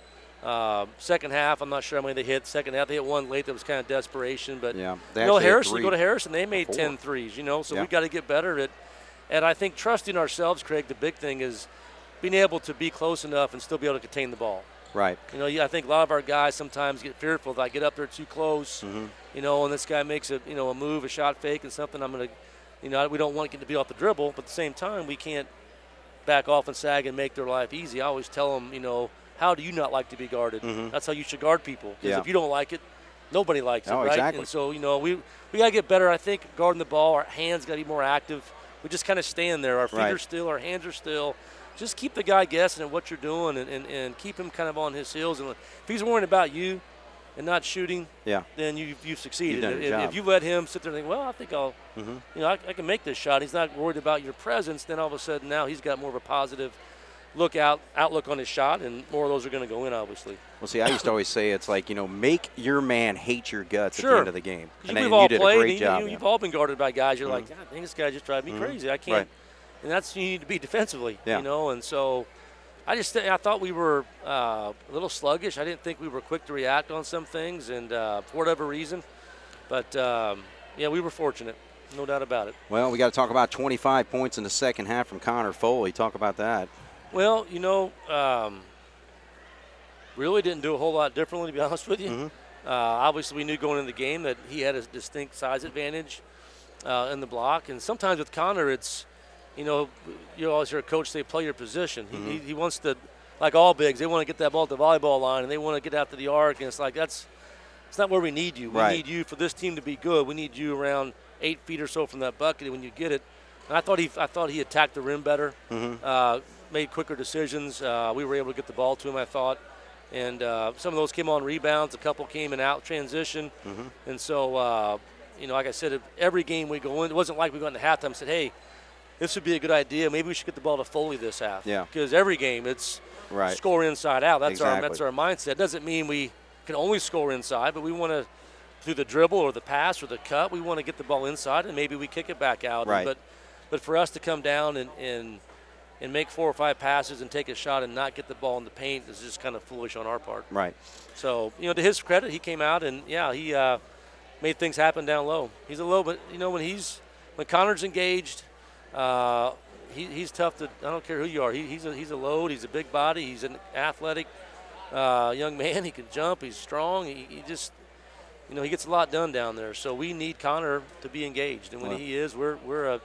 second half, I'm not sure how many they hit. Second half, they hit one late that was kind of desperation, but Harrison, go to Harrison, they made 10 threes. So we got to get better at I think trusting ourselves, Craig. The big thing is being able to be close enough and still be able to contain the ball. Right. I think a lot of our guys sometimes get fearful if I get up there too close, and this guy makes a move, a shot fake and something, I'm going to, we don't want to be off the dribble, but at the same time, we can't back off and sag and make their life easy. I always tell them, how do you not like to be guarded? That's how you should guard people. Because if you don't like it, nobody likes it, right? Exactly. And so, we got to get better, I think, guarding the ball. Our hands got to be more active. We just kind of stand there. Our feet are still, our hands are still. Just keep the guy guessing at what you're doing and keep him kind of on his heels. And if he's worrying about you and not shooting, then you've succeeded. If you let him sit there and think, well, I think I'll, I can make this shot. He's not worried about your presence. Then all of a sudden now he's got more of a positive, outlook on his shot, and more of those are going to go in, obviously. Well, see, I used to always say it's like, make your man hate your guts Sure. at the end of the game. And We've then all you did played, a great job. you've all been guarded by guys. You're like, God, dang, this guy just drives me crazy. I can't. Right. And that's you need to be defensively, Yeah. And so I thought we were a little sluggish. I didn't think we were quick to react on some things, and for whatever reason. But, we were fortunate, no doubt about it. Well, we got to talk about 25 points in the second half from Connor Foley. Talk about that. Well, really didn't do a whole lot differently, to be honest with you. Obviously, we knew going into the game that he had a distinct size advantage in the block. And sometimes with Connor, it's, you always hear a coach say, play your position. He wants to, like all bigs, they want to get that ball at the volleyball line, and they want to get out to the arc. And it's like, it's not where we need you. We need you for this team to be good. We need you around 8 feet or so from that bucket when you get it. And I thought he attacked the rim better, made quicker decisions. We were able to get the ball to him, I thought. And some of those came on rebounds. A couple came in out transition. And so, like I said, every game we go in, it wasn't like we went into halftime and said, hey, this would be a good idea. Maybe we should get the ball to Foley this half. Yeah. Because every game it's score inside out. That's our mindset. Doesn't mean we can only score inside, but we want to, through the dribble or the pass or the cut, we want to get the ball inside, and maybe we kick it back out. Right. But for us to come down and make 4 or 5 passes and take a shot and not get the ball in the paint is just kind of foolish on our part. Right. So, to his credit, he came out and, he made things happen down low. He's a little bit, when Connor's engaged, he's tough to, I don't care who you are. He's a load. He's a big body. He's an athletic young man. He can jump. He's strong. He just, he gets a lot done down there. So we need Connor to be engaged. And when he is, we're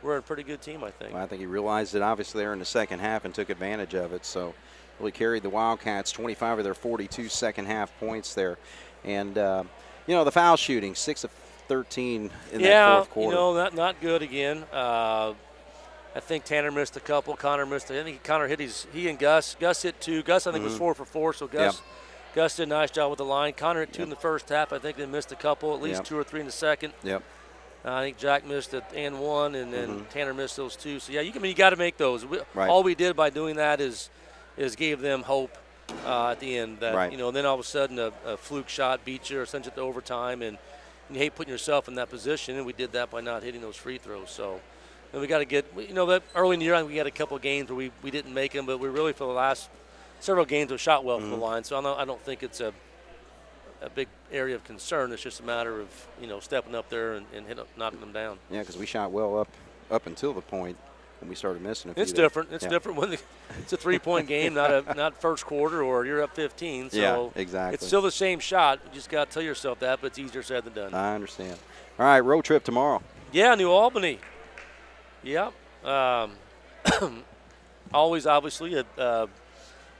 a pretty good team, I think. Well, I think he realized it obviously there in the second half and took advantage of it. So really carried the Wildcats 25 of their 42 second half points there. And, the foul shooting, 6 of 13 in that fourth quarter. Not good again. I think Tanner missed a couple. Connor missed. I think Connor hit he and Gus. Gus hit 2. Gus, I think, was 4 for 4. So Gus did a nice job with the line. Connor hit 2 in the first half. I think they missed a couple, at least 2 or 3 in the second. Yep. I think Jack missed it and 1, and then Tanner missed those 2. So you got to make those. All we did by doing that is gave them hope at the end. That then all of a sudden a fluke shot beats you or sends you to overtime, and you hate putting yourself in that position. And we did that by not hitting those free throws. So. And we got to get, that early in the year, I think we had a couple of games where we didn't make them, but we really, for the last several games, we shot well from the line. So I don't think it's a big area of concern. It's just a matter of, stepping up there and knocking them down. Yeah, because we shot well up until the point when we started missing a few. It's different. It's different when it's a 3-point game, not first quarter or you're up 15. So exactly. It's still the same shot. You just got to tell yourself that, but it's easier said than done. I understand. All right, road trip tomorrow. Yeah, New Albany. Yep. Always, obviously, a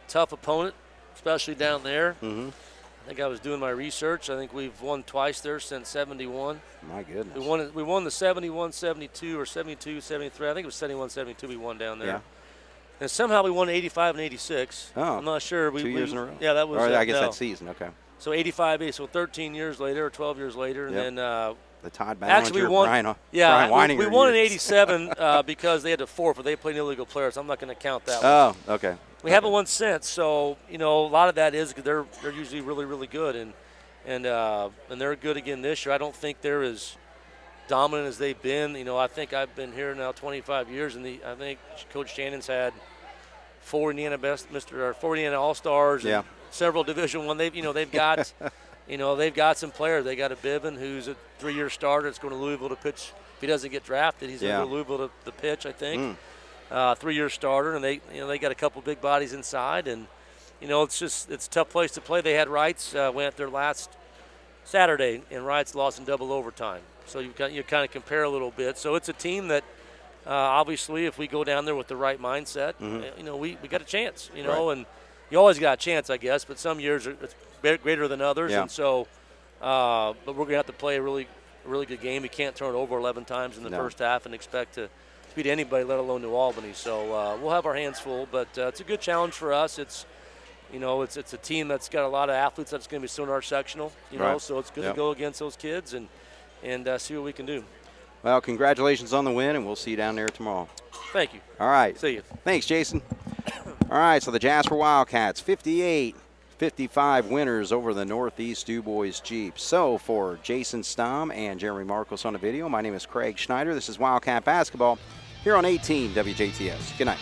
tough opponent, especially down there. I think I was doing my research. I think we've won twice there since 71. My goodness. We won the 71-72 or 72-73. I think it was 71-72 we won down there. Yeah. And somehow we won 85 and 86. Oh. I'm not sure. 2 years in a row? Yeah, that was. Or I guess that season, okay. So 85, so 13 years later or 12 years later. And then the Todd Ballinger, actually, we won. Brian Yeah, we won in years. '87 because they had to forfeit. They played illegal players. I'm not going to count that. Oh, okay. We haven't won since, so a lot of that is they're usually really, really good, and they're good again this year. I don't think they're as dominant as they've been. I think I've been here now 25 years, and I think Coach Shannon's had 4 Indiana All-Stars, and several Division I. They've got. They've got some players. They got a Biven who's a 3-year starter. It's going to Louisville to pitch. If he doesn't get drafted, he's going to go to Louisville to pitch, I think. 3-year starter, and they got a couple big bodies inside, and it's a tough place to play. They had Wrights went there last Saturday, and Wrights lost in double overtime. So you kind of compare a little bit. So it's a team that obviously, if we go down there with the right mindset, we got a chance. And you always got a chance, I guess. But some years it's greater than others, and so. But we're going to have to play a really good game. We can't turn it over 11 times in the first half and expect to beat anybody, let alone New Albany. So we'll have our hands full, but it's a good challenge for us. It's a team that's got a lot of athletes that's going to be still in our sectional. So it's good to go against those kids and see what we can do. Well, congratulations on the win, and we'll see you down there tomorrow. Thank you. All right. See you. Thanks, Jason. All right, so the Jasper Wildcats, 58-55 winners over the Northeast Dubois Jeeps. So for Jason Stamm and Jeremy Markos on the video, my name is Craig Schneider. This is Wildcat Basketball here on 18 WJTS. Good night.